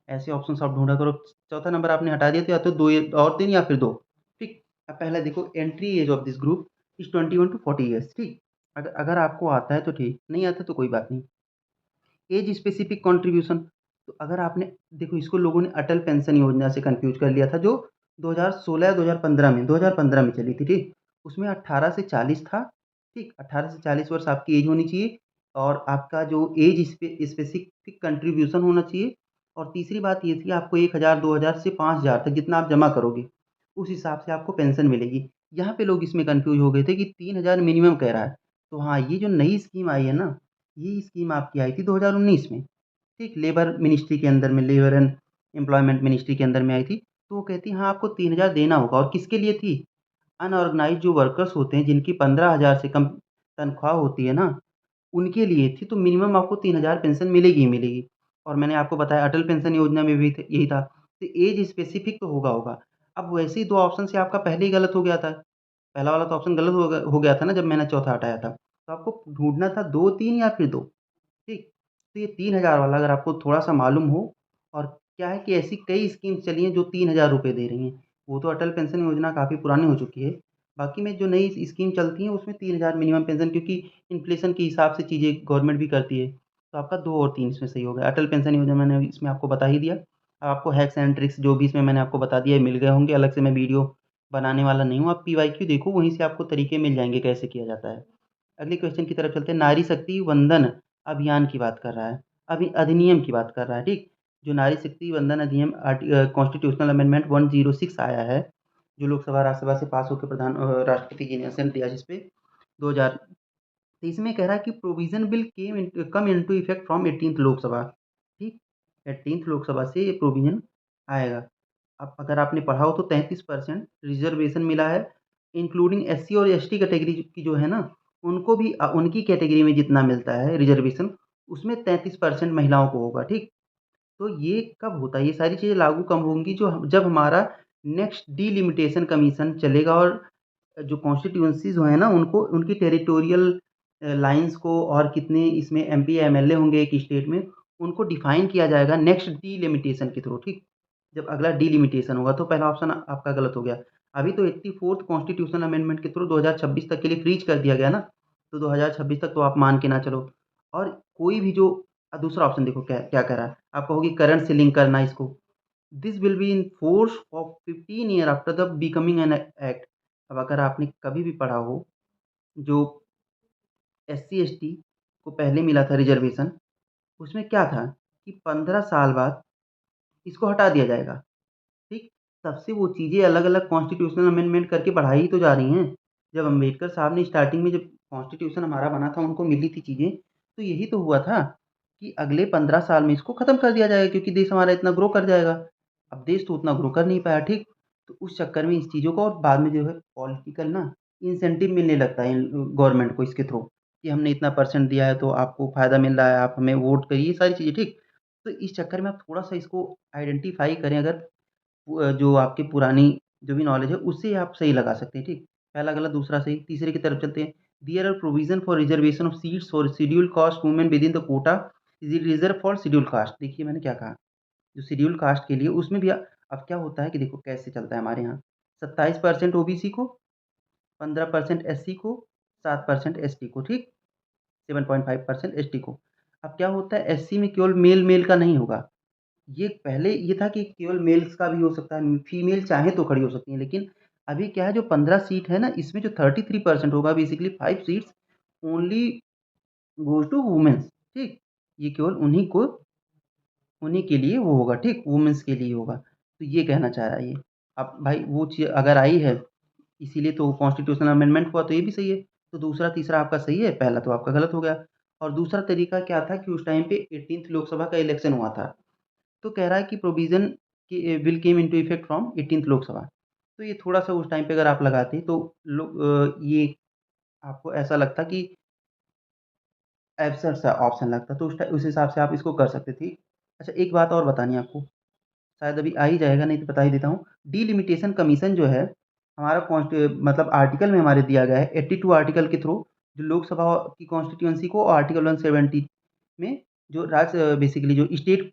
ऐसे ऑप्शंस आप ढूँढा करो। चौथा नंबर आपने हटा दिया तो या तो 2 और दिन या फिर 2, ठीक? अब पहला देखो, entry age of this group is 21 to 40 years, ठीक? अगर अगर आपको आता है तो ठीक, नहीं आता तो कोई बात नहीं। एज स्पेसिफिक कंट्रीब्यूशन, तो अगर आपने देखो, इसको लोगों ने अटल पेंशन योजना से कन्फ्यूज़ कर लिया था, जो 2016 या 2015 में चली थी, ठीक? उसमें 18 से 40 था, ठीक? 18 से 40 वर्ष आपकी एज होनी चाहिए और आपका जो एज स्पेसिफिक कंट्रीब्यूशन होना चाहिए, और तीसरी बात ये थी आपको 1000, 2000 से 5000 तक जितना आप जमा करोगे, उस हिसाब से आपको पेंशन मिलेगी। यहाँ पे लोग इसमें कन्फ्यूज़ हो गए थे कि 3000 मिनिमम कह रहा है। तो हाँ, ये जो नई स्कीम आई है ना, ये स्कीम आपकी आई थी 2019 में, ठीक? लेबर मिनिस्ट्री के अंदर में, लेबर एंड एम्प्लॉयमेंट मिनिस्ट्री के अंदर में आई थी, तो वो कहती हाँ आपको 3,000 देना होगा। और किसके लिए थी? अनऑर्गेनाइज़ जो वर्कर्स होते हैं जिनकी 15,000 से कम तनख्वाह होती है ना, उनके लिए थी। तो मिनिमम आपको 3,000 पेंशन मिलेगी ही मिलेगी। और मैंने आपको बताया अटल पेंशन योजना में भी यही था। तो एज स्पेसिफिक तो होगा। अब वैसे ही 2 ऑप्शन से आपका पहले ही गलत हो गया था। पहला वाला तो ऑप्शन गलत हो गया था ना जब मैंने चौथा हटाया था। तो आपको ढूँढना था 2, 3 या फिर 2, ठीक? तो ये 3,000 वाला अगर आपको थोड़ा-सा मालूम हो, और क्या है कि ऐसी कई स्कीम्स चली हैं जो 3,000 रुपए दे रही हैं। वो तो अटल पेंशन योजना काफ़ी पुरानी हो चुकी है। बाकी में जो नई स्कीम चलती हैं उसमें 3,000 मिनिमम पेंशन, क्योंकि इन्फ्लेशन के हिसाब से चीज़ें गवर्नमेंट भी करती है। तो आपका 2 और 3 इसमें सही हो गया। अटल पेंशन योजना मैंने इसमें आपको बता ही दिया। अब आपको हैक्स एंड ट्रिक्स जो भी इसमें मैंने आपको बता दिया मिल गए होंगे। अलग से मैं वीडियो बनाने वाला नहीं हूँ। आप पीवाईक्यू देखो, वहीं से आपको तरीके मिल जाएँगे कैसे किया जाता है। अगले क्वेश्चन की तरफ चलते हैं। नारी शक्ति वंदन अभियान की बात कर रहा है, अभी अधिनियम की बात कर रहा है, ठीक? जो नारी शक्ति वंदन अधिनियम कॉन्स्टिट्यूशनल अमेंडमेंट 106 आया है, जो लोकसभा राज्यसभा से पास होकर राष्ट्रपति जी ने असेंट दिया जिस पे 2000। तो इसमें कह रहा है कि provision will come into effect from 18th Lok Sabha, ठीक? 18th लोकसभा से ये प्रोविजन आएगा। अब अगर आपने पढ़ा हो तो 33% रिजर्वेशन मिला है, इंक्लूडिंग एससी और एसटी कैटेगरी की जो है ना, उनको भी उनकी कैटेगरी में जितना मिलता है रिजर्वेशन, उसमें 33% महिलाओं को होगा, ठीक? तो ये कब होता है? ये सारी चीज़ें लागू कब होंगी? जब हमारा नेक्स्ट डिलिमिटेशन कमीशन चलेगा, और जो कॉन्स्टिट्यूएंसीज़ जो है ना, उनको उनकी टेरिटोरियल लाइन्स को, और कितने इसमें एमपी या एमएलए होंगे एक स्टेट में, उनको डिफाइन किया जाएगा नेक्स्ट डिलिमिटेशन के थ्रू, ठीक? जब अगला डिलिमिटेशन होगा, तो पहला ऑप्शन आपका गलत हो गया। अभी तो 84th कॉन्स्टिट्यूशनल अमेंडमेंट के थ्रू 2026 तक के लिए फ्रीज कर दिया गया ना, तो 2026 तक तो आप मान के ना चलो। और कोई भी जो दूसरा ऑप्शन देखो क्या क्या कह रहा है, आप कहोगे करंट से लिंक करना इसको। This will be in force of 15 year after the becoming an act. अब अगर आपने कभी भी पढ़ा हो, जो एससी एसटी को पहले मिला था रिजर्वेशन, उसमें क्या था कि 15 साल बाद इसको हटा दिया जाएगा, ठीक? तब से वो चीज़ें अलग-अलग कॉन्स्टिट्यूशनल अमेंडमेंट करके बढ़ाई ही तो जा रही हैं। जब अम्बेडकर साहब ने स्टार्टिंग में जब कॉन्स्टिट्यूशन हमारा बना था, उनको मिली थी चीज़ें, तो यही तो हुआ था कि अगले 15 साल में इसको खत्म कर दिया जाएगा, क्योंकि देश हमारा इतना ग्रो कर जाएगा। अब देश तो उतना ग्रो कर नहीं पाया, ठीक? तो उस चक्कर में इस चीज़ों को, और बाद में जो है पॉलिटिकल ना इंसेंटिव मिलने लगता है इन गवर्नमेंट को इसके थ्रू, कि हमने इतना परसेंट दिया है तो आपको फ़ायदा मिल रहा है, आप हमें वोट करिए, ये सारी चीज़ें, ठीक? तो इस चक्कर में आप थोड़ा-सा इसको आइडेंटिफ़ाई करें, अगर जो आपकी पुरानी जो भी नॉलेज है उससे आप सही लगा सकते हैं, ठीक? पहला गलत, दूसरा सही। तीसरे की तरफ चलते हैं। There are provision for reservation of seats for scheduled caste women within the quota is reserved for scheduled caste. देखिए मैंने क्या कहा, जो शेड्यूल्ड कास्ट के लिए उसमें भी अब क्या होता है कि देखो कैसे चलता है हमारे यहाँ, 27% ओबीसी को, 15% एससी को, 7% एसटी को, ठीक? 7.5% एसटी को। अब क्या होता है, एससी में केवल मेल-मेल का नहीं होगा। ये पहले ये था कि केवल मेल्स का भी हो सकता है, फीमेल चाहे तो खड़ी हो सकती हैं, लेकिन अभी क्या है, जो 15 सीट है ना, इसमें जो 33% होगा, basically 5 seats only goes to women's, ठीक? ये केवल उन्हीं के लिए वो होगा, ठीक? वुमेन्स के लिए होगा। तो ये कहना चाह रहा है ये। अब भाई वो चीज़ अगर आई है, इसीलिए तो कॉन्स्टिट्यूशनल अमेंडमेंट हुआ, तो ये भी सही है। तो दूसरा, तीसरा आपका सही है, पहला तो आपका गलत हो गया। और दूसरा तरीका क्या था कि उस टाइम पे 18th लोकसभा का इलेक्शन हुआ था। तो कह रहा है कि प्रोविज़न कि will came into effect from 18th Lok Sabha. तो ये थोड़ा-सा उस टाइम पे अगर आप लगाते तो ये आपको ऐसा लगता कि एब्सर्ड सा ऑप्शन लगता, तो उस हिसाब से आप इसको कर सकते थे। अच्छा, एक बात और बतानी है आपको, शायद अभी आ ही जाएगा, नहीं तो बता ही देता हूँ। डिलिमिटेशन कमीशन जो है, हमारा मतलब आर्टिकल में हमारे दिया गया है 82 आर्टिकल के थ्रू, जो लोकसभा की कॉन्स्टिट्यूएंसी को, आर्टिकल 170 में जो बेसिकली जो स्टेट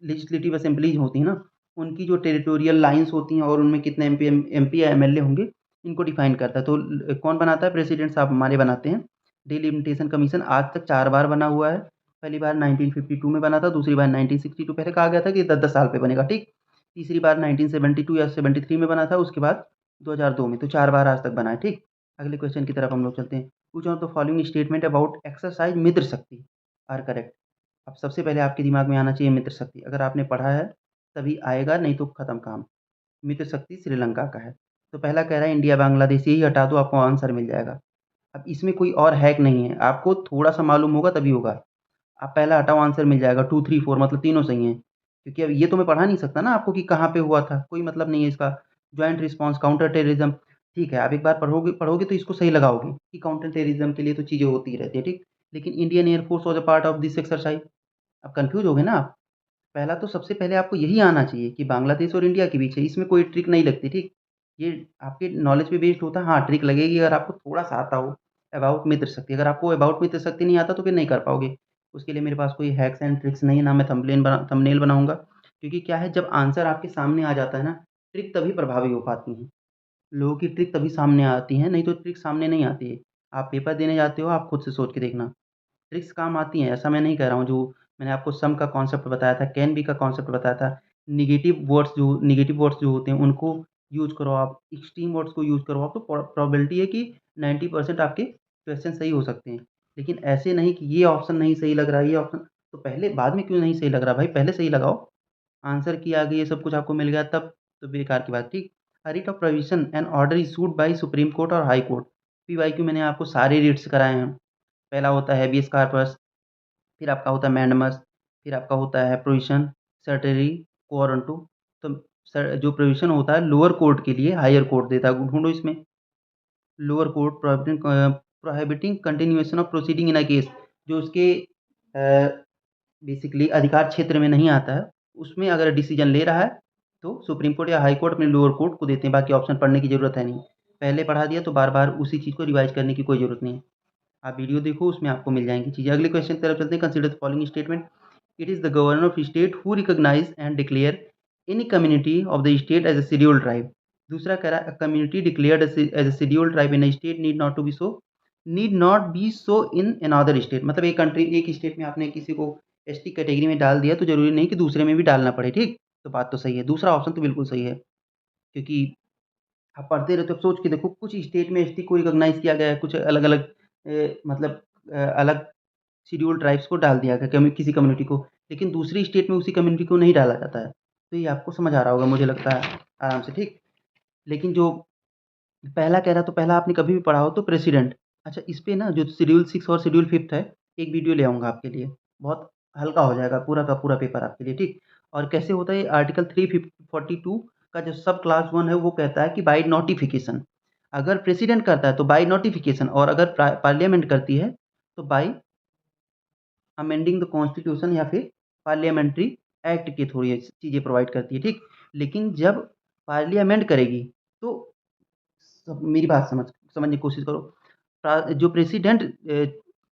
लेजिस्लेटिव असेंबलीज़ होती हैं ना, उनकी जो टेरिटोरियल लाइन्स होती हैं, और उनमें कितने एमपी या एमएलए होंगे, इनको डिफाइन करता है। तो कौन बनाता है? प्रेसिडेंट साहब हमारे बनाते हैं। डिलिमिटेशन कमीशन आज तक 4 बार बना हुआ है। पहली बार 1952 में बना था, दूसरी बार 1962, पहले कहा गया था कि 10-10 साल पे बनेगा, ठीक? तीसरी बार 1972 या 73 में बना था, उसके बाद 2002 में, तो 4 बार आज तक बना है, ठीक? अगले क्वेश्चन की तरफ हम लोग चलते हैं। Which of the following statement about exercise Mitra Shakti are correct? अब सबसे पहले आपके दिमाग में आना चाहिए मित्र शक्ति। अगर आपने पढ़ा है तभी आएगा, नहीं तो खत्म काम। मित्र शक्ति श्रीलंका का है। तो पहला कह रहा है इंडिया बांग्लादेश, यही हटा दो, आपको आंसर मिल जाएगा। अब इसमें कोई और हैक नहीं है, आपको थोड़ा-सा मालूम होगा तभी होगा। आप पहला हटाओ, आंसर मिल जाएगा। 2, 3, 4 मतलब तीनों सही हैं। क्योंकि अब ये तो मैं पढ़ा नहीं सकता ना आपको कि कहाँ पे हुआ था, कोई मतलब नहीं है इसका। जॉइंट रिस्पॉन्स, काउंटर टेररिज्म, ठीक है, आप एक बार पढ़ोगे पढ़ोगे तो इसको सही लगाओगे कि काउंटर टेररिज्म के लिए तो चीज़ें होती ही रहती है, ठीक। लेकिन Indian air force was a part of this exercise. अब कन्फ्यूज हो गए ना आप। पहला तो सबसे पहले आपको यही आना चाहिए कि बांग्लादेश और इंडिया के बीच है, इसमें कोई ट्रिक नहीं लगती, ठीक। ये आपके नॉलेज पे बेस्ड होता है। हाँ, ट्रिक लगेगी अगर आपको थोड़ा-सा आता हो, अबाउट मित्र शक्ति। अगर आपको अबाउट मित्र शक्ति नहीं आता तो फिर नहीं कर पाओगे। उसके लिए मेरे पास कोई हैक्स एंड ट्रिक्स नहीं है, ना मैं थंबनेल बनाऊँगा। क्योंकि क्या है, जब आंसर आपके सामने आ जाता है ना, ट्रिक तभी प्रभावी हो पाती हैं। लोगों की ट्रिक तभी सामने आती हैं, नहीं तो ट्रिक सामने नहीं आती है। आप पेपर देने जाते हो, आप खुद से सोच के देखना। ट्रिक्स काम आती हैं, ऐसा मैं नहीं कह रहा हूँ। जो मैंने आपको सम का कॉन्सेप्ट बताया था, कैन बी का कॉन्सेप्ट बताया था, नेगेटिव वर्ड्स जो होते हैं उनको यूज़ करो आप, एक्सट्रीम वर्ड्स को यूज़ करो आप, तो प्रोबेबिलिटी है कि 90% आपके क्वेश्चन सही हो सकते हैं। लेकिन ऐसे नहीं कि ये ऑप्शन नहीं सही लग रहा है, ये ऑप्शन तो पहले, बाद में क्यों नहीं सही लग रहा भाई, पहले सही लगाओ। आंसर की आ गई, ये सब कुछ आपको मिल गया तब तो बेकार की बात, ठीक। A writ of provision and order issued by supreme court और हाई कोर्ट। पीवाईक्यू मैंने आपको सारे रिट्स कराए हैं। पहला होता है हेबियस कॉर्पस, फिर आपका होता है मैंडमस, फिर आपका होता है प्रोविशन, सर्टेरी, कोवारंटो। तो सर जो प्रोविशन होता है लोअर कोर्ट के लिए हायर कोर्ट देता है, ढूँढो इसमें। Lower court prohibiting continuation of proceeding in a case, जो उसके बेसिकली अधिकार क्षेत्र में नहीं आता है, उसमें अगर डिसीजन ले रहा है तो सुप्रीम कोर्ट या हाई कोर्ट अपने लोअर कोर्ट को देते हैं। बाकी ऑप्शन पढ़ने की ज़रूरत है नहीं। पहले पढ़ा दिया तो बार-बार उसी चीज़ को रिवाइज़ करने की कोई ज़रूरत नहीं है। आप वीडियो देखो, उसमें आपको मिल जाएँगी चीज़ें। अगले क्वेश्चन की तरफ चलते हैं। Consider the following statement. It is the governor of state who recognise and declare any community of the state as a scheduled tribe. दूसरा कह रहा है, a community declared as a scheduled tribe in a state need not be so in another state. मतलब एक स्टेट में आपने किसी को एसटी कैटेगरी में डाल दिया तो ज़रूरी नहीं कि दूसरे में भी डालना पड़े, ठीक? तो बात तो सही है। दूसरा ऑप्शन तो बिल्कुल सही है, क्योंकि आप पढ़ते रहते हो। सोच के देखो, कुछ स्टेट में एसटी को रिकॉग्नाइज़ किया गया है, कुछ अलग-अलग मतलब अलग शेड्यूल्ड ट्राइब्स को डाल दिया गया किसी कम्युनिटी को, लेकिन दूसरी स्टेट में उसी कम्युनिटी को नहीं डाला जाता है। तो ये आपको समझ आ रहा होगा, मुझे लगता है आराम से, ठीक। लेकिन जो पहला कह रहा, तो पहला आपने कभी भी पढ़ा हो तो प्रेसिडेंट। अच्छा, इस पे ना जो शेड्यूल 6 और शेड्यूल 5 है, एक वीडियो ले आऊँगा आपके लिए। बहुत हल्का हो जाएगा पूरा का पूरा पेपर आपके लिए, ठीक। और कैसे होता है ये आर्टिकल 342 का जो सब क्लास 1 है वो कहता है कि बाय नोटिफ़िकेशन। अगर प्रेसिडेंट करता है तो बाय नोटिफ़िकेशन, और अगर पार्लियामेंट करती है तो बाय अमेंडिंग द कॉन्स्टिट्यूशन या फिर पार्लियामेंट्री एक्ट के थ्रू ये चीज़ें प्रोवाइड करती है, ठीक। लेकिन जब पार्लियामेंट करेगी तो सब मेरी बात समझने की कोशिश करो। जो प्रेसिडेंट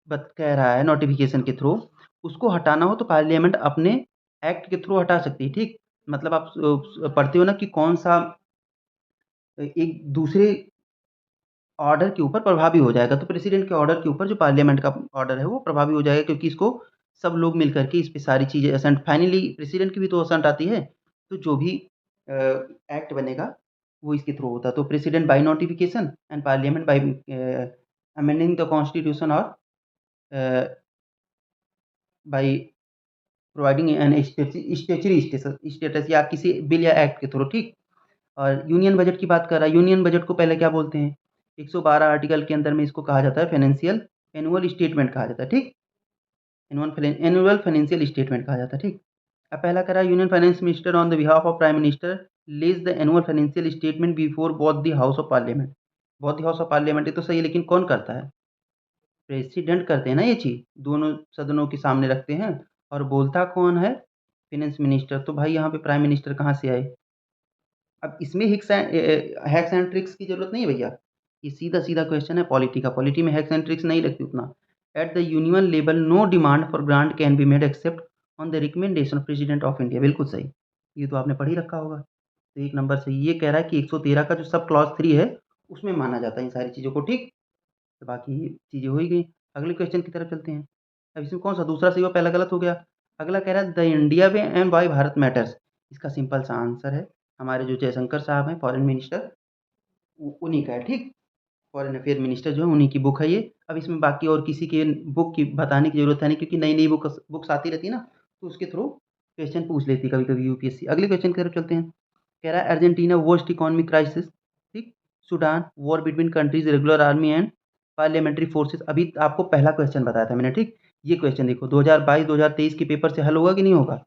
कह रहा है नोटिफिकेशन के थ्रू, उसको हटाना हो तो पार्लियामेंट अपने एक्ट के थ्रू हटा सकती है, ठीक। मतलब आप पढ़ते हो ना कि कौन सा एक दूसरे ऑर्डर के ऊपर प्रभावी हो जाएगा, तो प्रेसिडेंट के ऑर्डर के ऊपर जो पार्लियामेंट का ऑर्डर है वो प्रभावी हो जाएगा, क्योंकि इसको सब लोग मिल करके इस पे सारी चीज़ें असेंट, फाइनली प्रेसिडेंट की भी तो असेंट आती है। तो जो भी एक्ट बनेगा वो इसके थ्रू होता है। तो president by notification and parliament by amending the constitution, or by providing an statutory status या किसी बिल या एक्ट के थ्रू, ठीक। और यूनियन बजट की बात कर रहा है। यूनियन बजट को पहले क्या बोलते हैं? 112 आर्टिकल के अंदर में इसको कहा जाता है फाइनेंशियल एनुअल स्टेटमेंट कहा जाता है, ठीक? एनुअल फाइनेंशियल स्टेटमेंट कहा जाता है, ठीक? अब पहला कह रहा है, union finance minister on the behalf of prime minister Lay's the annual financial statement before both the house of parliament. Both the house of parliament, ये तो सही है, लेकिन कौन करता है? प्रेसिडेंट करते हैं ना ये चीज़, दोनों सदनों के सामने रखते हैं। और बोलता कौन है? Finance minister. तो भाई यहाँ पे प्राइम मिनिस्टर कहाँ से आए? अब इसमें हैक्स एंड ट्रिक्स की ज़रूरत नहीं है भैया। ये सीधा-सीधा क्वेश्चन है पॉलिटी का। पॉलिटी में हैक्स एंड ट्रिक्स नहीं लगती उतना। At the union level no demand for grant can be made except on the recommendation of president of India. बिल्कुल सही। ये तो आपने पढ़ ही रखा होगा। तो 1 नंबर सही। ये कह रहा है कि 113 का जो सब क्लॉज़ 3 है, उसमें माना जाता है इन सारी चीज़ों को, ठीक? तो बाकी चीज़ें हो ही गई। अगले क्वेश्चन की तरफ चलते हैं। अब इसमें कौन-सा दूसरा सही हुआ, पहला गलत हो गया। अगला कह रहा है the India way and why Bharat matters. इसका सिंपल सा आंसर है, हमारे जो जयशंकर साहब हैं फॉरेन मिनिस्टर, उ उन्हीं का है, ठीक? फॉरेन अफेयर मिनिस्टर जो है उन्हीं की बुक है ये। अब इसमें बाकी और किसी के बुक की बताने की ज़रूरत है नहीं, क्योंकि नई-नई बुक्स आती रहती है ना, तो उसके थ्रू क्वेश्चन पूछ लेती है कभी-कभी यूपीएससी। अगले क्वेश्चन की तरफ चलते हैं। कह रहा है अर्जेंटीना वर्स्ट इकोनॉमिक क्राइसिस, ठीक? Sudan, war between countries, regular army and parliamentary forces. अभी आपको पहला क्वेश्चन बताया था मैंने, ठीक? ये क्वेश्चन देखो 2022-2023 के पेपर से हल होगा कि नहीं होगा?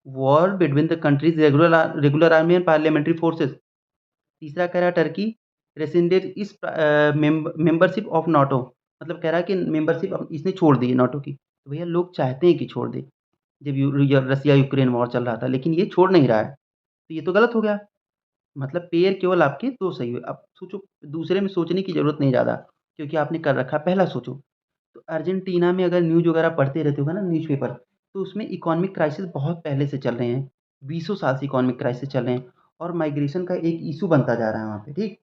War between the countries regular army and parliamentary forces. तीसरा कह रहा है टर्की रेसिडेंट इस मेंबरशिप ऑफ नाटो, मतलब कह रहा है कि मेंबरशिप इसने छोड़ दी है नाटो की। तो भैया लोग चाहते हैं कि छोड़ दे, जब रसिया यूक्रेन वॉर चल रहा था, लेकिन ये छोड़ नहीं रहा है, तो ये तो गलत हो गया। मतलब पेयर केवल आपके दो सही हुए। अब सोचो, दूसरे में सोचने की जरूरत नहीं ज़्यादा, क्योंकि आपने कर रखा, पहला सोचो। तो अर्जेंटीना में अगर न्यूज़ वगैरह पढ़ते रहते हो ना, न्यूज़पेपर, तो उसमें इकोनॉमिक क्राइसिस बहुत पहले से चल रहे हैं, बीसों साल से इकोनॉमिक क्राइसिस चल रहे हैं, और माइग्रेशन का एक इशू बनता जा रहा है वहाँ पे, ठीक।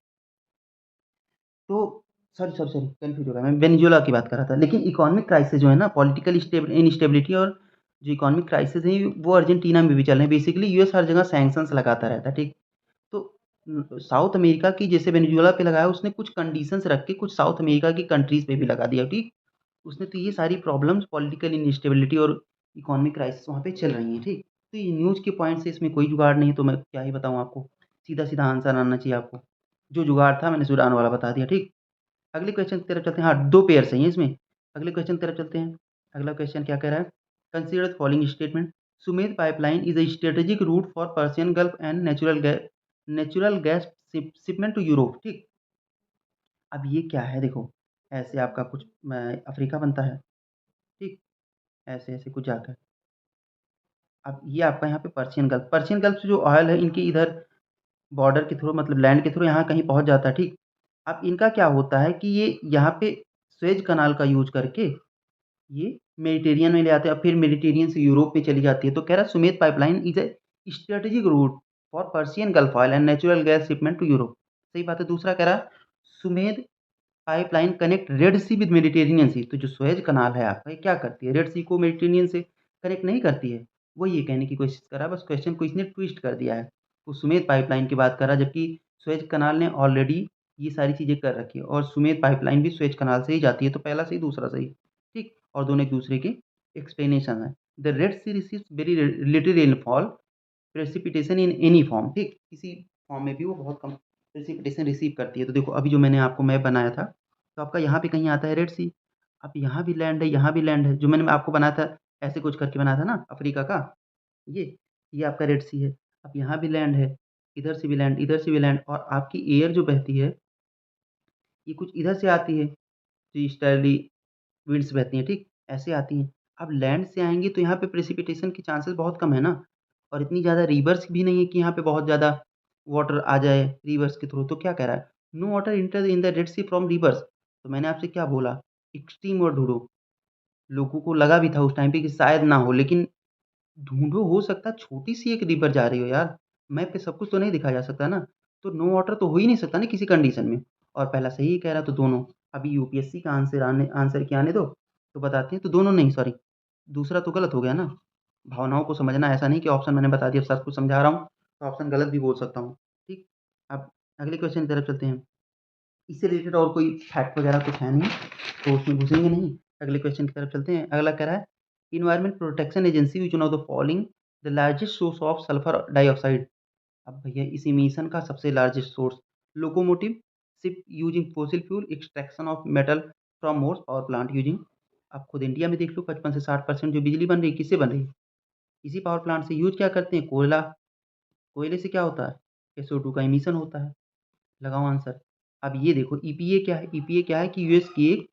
तो सॉरी सॉरी सॉरी, कन्फ्यूज हो गया, मैं वेनेजुएला की बात कर रहा था। लेकिन इकोनॉमिक क्राइसिस जो है ना, पॉलिटिकल इनस्टेबिलिटी और जो इकोनॉमिक क्राइसिस है, वो अर्जेंटीना में भी चल रहे हैं। बेसिकली यूएस हर जगह सैंक्शंस लगाता रहता है, ठीक। तो साउथ अमेरिका की जैसे वेनेजुएला पे लगाया, उसने कुछ कंडीशंस रख के कुछ साउथ अमेरिका की कंट्रीज पे भी लगा दिया, ठीक। उसने तो ये सारी प्रॉब्लम्स, पॉलिटिकल इनस्टेबिलिटी और इकोनॉमिक क्राइसिस वहाँ पे चल रही हैं, ठीक। तो ये न्यूज़ के पॉइंट से इसमें कोई जुगाड़ नहीं है, तो मैं क्या ही बताऊँ आपको, सीधा सीधा आंसर आना चाहिए आपको। जो जुगाड़ था मैंने सूडान वाला बता दिया, ठीक। अगले क्वेश्चन की तरफ चलते हैं। हाँ, 2 पेयर सही हैं इसमें। अगले क्वेश्चन की तरफ चलते हैं। अगला क्वेश्चन क्या कह रहा है? Consider the following statement. Sumed pipeline is a strategic route for Persian gulf and natural gas shipment to Europe, ठीक। अब ये क्या है देखो, ऐसे आपका कुछ अफ्रीका बनता है, ठीक। ऐसे-ऐसे कुछ जाकर, अब ये आपका यहाँ पे पर्शियन गल्फ से जो ऑयल है, इनके इधर बॉर्डर के थ्रू, मतलब लैंड के थ्रू यहाँ कहीं पहुँच जाता है, ठीक। अब इनका क्या होता है कि ये यहाँ पे सुएज़ कनाल का यूज़ करके ये मेडिटेरियन में ले आते हैं, और फिर मेडिटेरियन से यूरोप में चली जाती है। तो कह रहा है Sumed pipeline is a strategic route for Persian Gulf oil and natural gas shipment to Europe. सही बात है। दूसरा कह रहा है Sumed pipeline connect Red Sea with Mediterranean sea. तो जो सुएज कनाल है आपका, ये क्या करती है? रेड सी को मेडिटेरियन से कनेक्ट नहीं करती है। वो ये कहने की कोशिश कर रहा है, बस क्वेश्चन को इसने ट्विस्ट कर दिया है। वो सुमेध पाइपलाइन की बात कर रहा है, जबकि सुएज कनाल ने ऑलरेडी ये सारी चीज़ें कर रखी है, और सुमेध पाइपलाइन भी सुएज कनाल से ही जाती है। तो पहला सही, दूसरा सही, ठीक। और दोनों एक दूसरे के एक्सप्लेनेशन है। The Red Sea receives very little rainfall precipitation in any form, ठीक। किसी फॉर्म में भी वो बहुत कम प्रेसिपिटेशन रिसीव करती है। तो देखो, अभी जो मैंने आपको मैप बनाया था, तो आपका यहाँ पे कहीं आता है रेड सी। अब यहाँ भी लैंड है, यहाँ भी लैंड है, जो मैंने आपको बनाया था, ऐसे कुछ करके बनाया था ना अफ्रीका का, ये आपका रेड सी है। अब यहाँ भी लैंड है, इधर से भी लैंड, इधर से भी लैंड, और आपकी एयर जो बहती है, ये कुछ इधर से आती है, जो ईस्टर्ली विंड्स बहती हैं, ठीक, ऐसे आती हैं। अब लैंड से आएँगी तो यहाँ पे प्रेसिपिटेशन के चांसेस बहुत कम है ना, और इतनी ज़्यादा रिवर्स भी नहीं है कि यहाँ पे बहुत ज़्यादा वाटर आ जाए रिवर्स के थ्रू। तो क्या कह रहा है? No water enter in the Red Sea from rivers. तो मैंने आपसे क्या बोला? एक्सट्रीम वर्ड ढूँढो। लोगों को लगा भी था उस टाइम पे कि शायद ना हो, लेकिन ढूँढो, हो सकता है छोटी-सी एक रिवर जा रही हो यार। मैप पे सब कुछ तो नहीं दिखाया जा सकता ना। तो नो वाटर तो हो ही नहीं सकता ना किसी कंडीशन में। और पहला सही ही कह रहा, तो दोनों। अभी यूपीएससी का आंसर क्या आने दो, तो बताते हैं। तो दोनों नहीं, सॉरी, दूसरा तो गलत हो गया ना। भावनाओं को समझना, ऐसा नहीं कि ऑप्शन मैंने बता दिया, सब कुछ समझा रहा हूँ, तो ऑप्शन गलत भी बोल सकता हूँ, ठीक। अब अगले क्वेश्चन की तरफ चलते हैं। इससे रिलेटेड और कोई फैक्ट वगैरह कुछ है नहीं, तो उसमें घुसेंगे नहीं। अगले क्वेश्चन की तरफ चलते हैं। अगला कह रहा है Environment Protection Agency which one of the following the largest source of sulphur dioxide. अब भैया इस इमिशन का सबसे largest source, locomotive, ship using fossil fuel, extraction of metal from ores, power plant using. अब खुद इंडिया में देख लो, 55 से 60% जो बिजली बन रही है, किससे बन रही है? इसी पावर प्लांट से। यूज क्या करते हैं? कोयला। कोयले से क्या होता है? SO2 का इमिशन होता है। लगाओ आंसर। अब ये देखो, ईपीए क्या है? ईपीए क्या है कि यूएस की एक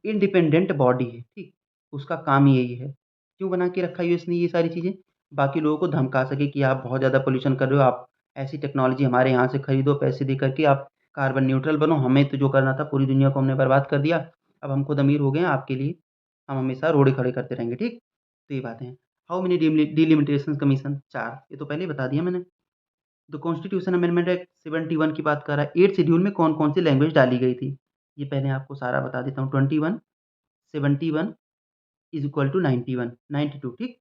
इंडिपेंडेंट बॉडी है, ठीक? उसका काम ही यही है। क्यों बना के रखा यूएस ने ये सारी चीज़ें? बाकी लोगों को धमका सके कि आप बहुत ज़्यादा पॉल्यूशन कर रहे हो, आप ऐसी टेक्नोलॉजी हमारे यहाँ से खरीदो, पैसे दे करके आप कार्बन न्यूट्रल बनो। हमें तो जो करना था, पूरी दुनिया को हमने बर्बाद कर दिया। अब हम खुद अमीर हो गए हैं, आपके लिए हम हमेशा रोड़े खड़े करते रहेंगे, ठीक? तो ये बातें हैं। How many delimitation commission? 4, ये तो पहले ही बता दिया मैंने। तो कॉन्स्टिट्यूशन अमेंडमेंट एक्ट 71 की बात कर रहा है। 8th शेड्यूल में कौन-कौन सी लैंग्वेज डाली गई थी? ये पहले आपको सारा बता देता हूँ। 21, 71 इज़ इक्वल टू 91, 92, ठीक?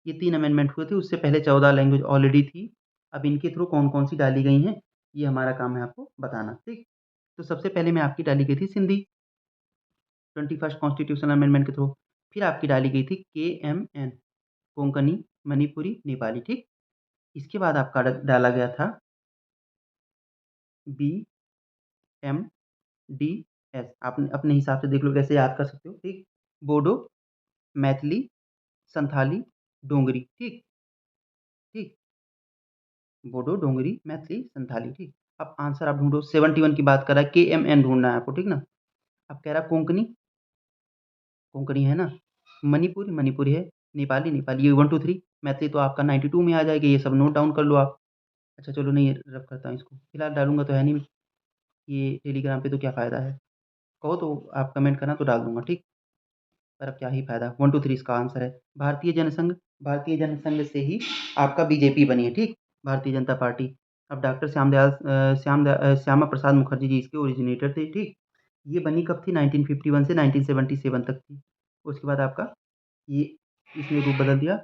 ये 3 अमेंडमेंट हुए थे, उससे पहले 14 लैंग्वेज ऑलरेडी थी। अब इनके थ्रू कौन-कौन सी डाली गई हैं, ये हमारा काम है आपको बताना, ठीक? तो सबसे पहले में आपकी डाली गई थी सिंधी, 21st कॉन्स्टिट्यूशनल अमेंडमेंट के थ्रू। फिर आपकी डाली गई थी केएमएन, कोंकणी, मणिपुरी, नेपाली, ठीक? इसके बाद आपका डाला गया था बीएमडीएस। आप अपने हिसाब से देख लो कैसे याद कर सकते हो, ठीक? बोडो, मैथिली, संथाली, डोगरी, ठीक? बोडो, डोंगरी, मैथिली, संथाली, ठीक। अब आंसर आप ढूँढो, 71 की बात कर रहा है, KMN ढूँढना है आपको, ठीक ना। अब कह रहा है कोंकणी, कोंकणी है ना, मणिपुरी, मणिपुरी है, नेपाली, नेपाली, ये 1 2 3, मैथिली तो आपका 92 में आ जाएगी, ये सब नोट डाउन कर लो आप। अच्छा चलो नहीं रब करता हूँ इसको, फिलहाल डालूँगा तो है नहीं, ये टेलीग्राम पे तो क्या फ़ायदा है, कहो तो आप कमेंट करना तो डाल दूँगा, ठीक। पर अब क्या ही फ़ायदा, 1 2 3 इसका आंसर है। भारतीय जनसंघ, भारतीय जनसंघ से ही आपका बीजेपी बनी है, ठीक, भारतीय जनता पार्टी। अब डॉक्टर श्यामा प्रसाद मुखर्जी जी इसके ओरिजिनेटर थे, ठीक। ये बनी कब थी, 1951 से 1977 तक थी। उसके बाद आपका ये इसने रूप बदल दिया,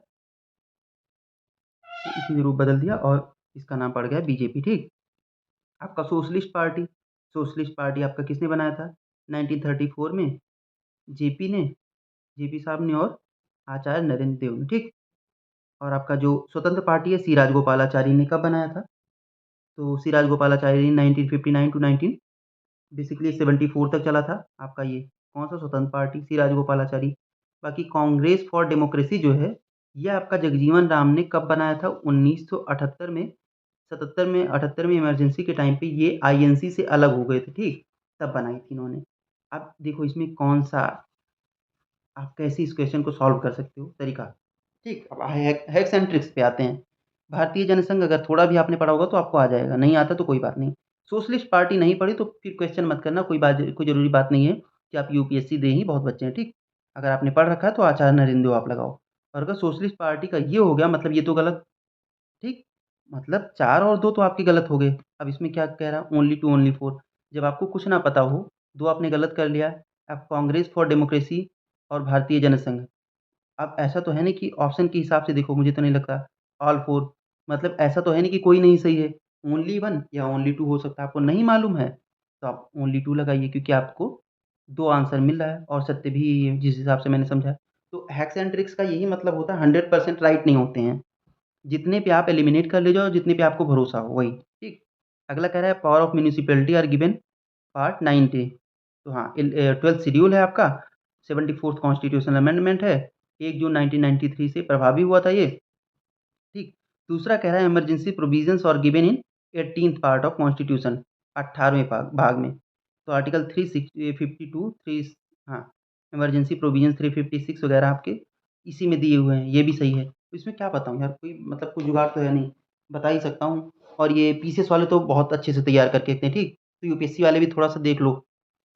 इसने रूप बदल दिया और इसका नाम पड़ गया बीजेपी, ठीक। आपका सोशलिस्ट पार्टी, सोशलिस्ट पार्टी आपका किसने बनाया था, 1934 में जेपी ने, जेपी साहब ने और आचार्य नरेंद्र देव ने, ठीक। और आपका जो स्वतंत्र पार्टी है सी राजगोपालाचारी ने कब बनाया था, तो सी राजगोपालाचारी ने 1959 टू 19 बेसिकली 74 तक चला था आपका ये कौन सा स्वतंत्र पार्टी, सी राजगोपालाचारी। बाकी कांग्रेस फॉर डेमोक्रेसी जो है, ये आपका जगजीवन राम ने कब बनाया था, 1978 में, 77 में, 78 में इमरजेंसी के टाइम पे ये आईएनसी से अलग हो गए थे, ठीक, तब बनाई थी इन्होंने। अब देखो इसमें कौन-सा आप कैसे इस क्वेश्चन को सॉल्व कर सकते हो, तरीका, ठीक। अब हैक्स एंड ट्रिक्स पे आते हैं। भारतीय जनसंघ अगर थोड़ा भी आपने पढ़ा होगा तो आपको आ जाएगा, नहीं आता तो कोई बात नहीं। सोशलिस्ट पार्टी नहीं पढ़ी तो फिर क्वेश्चन मत करना, कोई ज़रूरी बात नहीं है कि आप यूपीएससी दें ही, बहुत बच्चे हैं, ठीक। अगर आपने पढ़ रखा है तो आचार्य नरेंद्र देव आप लगाओ, और अगर सोशलिस्ट पार्टी का ये हो गया मतलब ये तो गलत, ठीक। मतलब 4 और 2 तो आपके गलत हो गए। अब इसमें क्या कह रहा है, ओनली 2 ओनली 4, जब आपको कुछ ना पता हो, 2 आपने गलत कर लिया। अब कांग्रेस फॉर डेमोक्रेसी और भारतीय जनसंघ, अब ऐसा तो है नहीं कि ऑप्शन के हिसाब से देखो, मुझे तो नहीं लगता ऑल 4, मतलब ऐसा तो है नहीं कि कोई नहीं सही है, ओनली 1 या ओनली 2 हो सकता है। आपको नहीं मालूम है, तो आप ओनली 2 लगाइए क्योंकि आपको 2 आंसर मिल रहा है और सत्य भी यही है जिस हिसाब से मैंने समझा। तो हैक्स एंड ट्रिक्स का यही मतलब होता है, 100% राइट नहीं होते हैं। जितने पे आप एलिमिनेट कर ले जाओ, जितने पे आपको भरोसा हो वही, ठीक। अगला कह रहा है power of municipality are given part 9 टे, तो हाँ 12th शेड्यूल है आपका, 74th कॉन्स्टिट्यूशनल अमेंडमेंट है, 1 जून 1993 से प्रभावी हुआ था ये, ठीक। दूसरा कह रहा है emergency provisions are given in 18th part of constitution, 18वें भाग में, तो आर्टिकल 352 3, हाँ, इमरजेंसी प्रोविजंस 356 वगैरह आपके इसी में दिए हुए हैं, ये भी सही है। तो इसमें क्या बताऊँ यार, कोई मतलब कोई जुगाड़ तो है नहीं, बता ही सकता हूँ। और ये पीसीएस वाले तो बहुत अच्छे से तैयार करके रखते हैं, ठीक। तो यूपीएससी वाले भी थोड़ा-सा देख लो,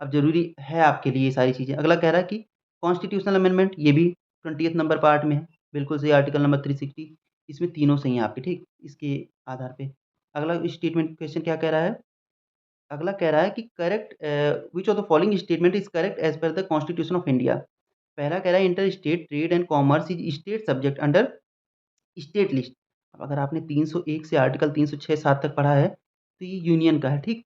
अब ज़रूरी है आपके लिए ये सारी चीज़ें। अगला कह रहा है कि कॉन्स्टिट्यूशनल अमेंडमेंट ये भी 20th नंबर पार्ट में है, बिल्कुल सही, आर्टिकल नंबर 360, इसमें तीनों सही हैं आपके, ठीक, इसके आधार पे। अगला स्टेटमेंट क्वेश्चन क्या कह रहा है? अगला कह रहा है कि correct which of the following statement is correct as per the constitution of India. पहला कह रहा है inter state trade and commerce is state subject under state list. अब अगर आपने 301 से आर्टिकल 306-7 तक पढ़ा है, तो ये यूनियन का है, ठीक।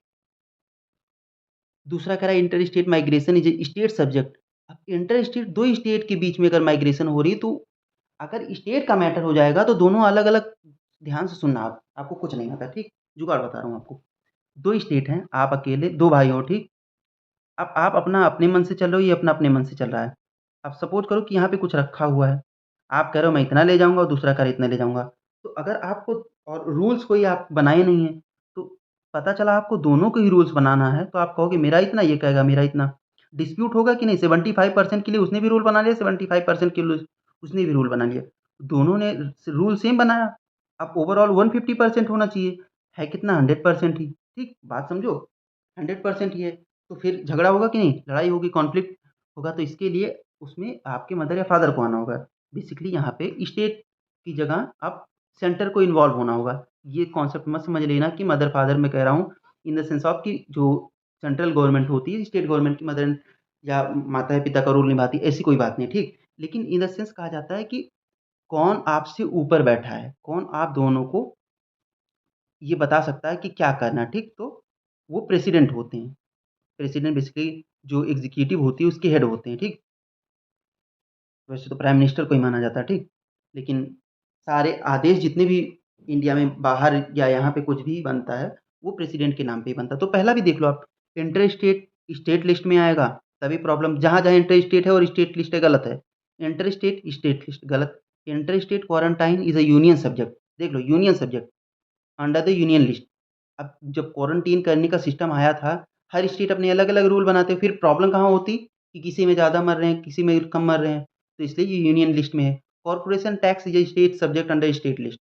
दूसरा कह रहा है inter state migration is a state subject. अब इंटर स्टेट 2 स्टेट के बीच में अगर माइग्रेशन हो रही है, तो अगर स्टेट का मैटर हो जाएगा तो दोनों अलग-अलग, ध्यान से सुनना आप, आपको कुछ नहीं आता, ठीक? जुगाड़ बता रहा हूँ आपको। 2 स्टेट हैं, आप अकेले 2 भाई हो, ठीक? अब आप अपना अपने मन से चल रहे हो, ये अपना अपने मन से चल रहा है। अब सपोज़ करो कि यहाँ पे कुछ रखा हुआ है, आप कह रहे हो मैं इतना ले जाऊँगा और दूसरा कह रहा है इतना ले जाऊँगा। तो अगर आपको और रूल्स कोई आप बनाए नहीं हैं, तो पता चला आपको दोनों को ही रूल्स बनाना है, तो आप कहोगे मेरा इतना, ये कहेगा मेरा इतना। डिस्प्यूट होगा कि नहीं? 75% के लिए उसने भी रूल बना लिया, 75% के लिए उसने भी रूल बना लिया। दोनों ने रूल सेम बनाया, अब ओवरऑल 150% होना चाहिए। है कितना? 100% ही, ठीक? बात समझो, 100% ही है। तो फिर झगड़ा होगा कि नहीं? लड़ाई होगी, कॉन्फ्लिक्ट होगा, तो इसके लिए उसमें आपके मदर या फादर को आना होगा। बेसिकली यहाँ पे स्टेट की जगह अब सेंटर को इन्वॉल्व होना होगा। ये कॉन्सेप्ट मत समझ लेना कि मदर फादर मैं कह रहा हूँ इन द सेंस ऑफ कि जो सेंट्रल गवर्नमेंट होती है, स्टेट गवर्नमेंट की मदर या माता-पिता का रोल निभाती है, ऐसी कोई बात नहीं, ठीक? लेकिन इन द सेंस कहा जाता है कि कौन आपसे ऊपर बैठा है, कौन आप दोनों को ये बता सकता है कि क्या करना है, ठीक? तो वो प्रेसिडेंट होते हैं। प्रेसिडेंट बेसिकली जो एग्ज़ीक्यूटिव होती है उसके हेड होते हैं, ठीक? वैसे तो प्राइम मिनिस्टर को ही माना जाता है, ठीक? लेकिन सारे आदेश जितने भी इंडिया में बाहर या यहाँ पे कुछ भी बनता है, वो प्रेसिडेंट के नाम पे ही बनता है। तो पहला भी देख लो आप, इंटर स्टेट, स्टेट लिस्ट में आएगा, तभी प्रॉब्लम, जहाँ-जहाँ इंटर स्टेट है और स्टेट लिस्ट है, गलत है। इंटर स्टेट, स्टेट लिस्ट गलत। Inter state quarantine is a union subject, देख लो union subject. Under the union list. अब जब क्वारंटीन करने का सिस्टम आया था, हर स्टेट अपने अलग-अलग रूल बनाते, फिर प्रॉब्लम कहाँ होती कि किसी में ज़्यादा मर रहे हैं, किसी में कम मर रहे हैं, तो इसलिए ये यूनियन लिस्ट में है। Corporation tax is a state subject under state list,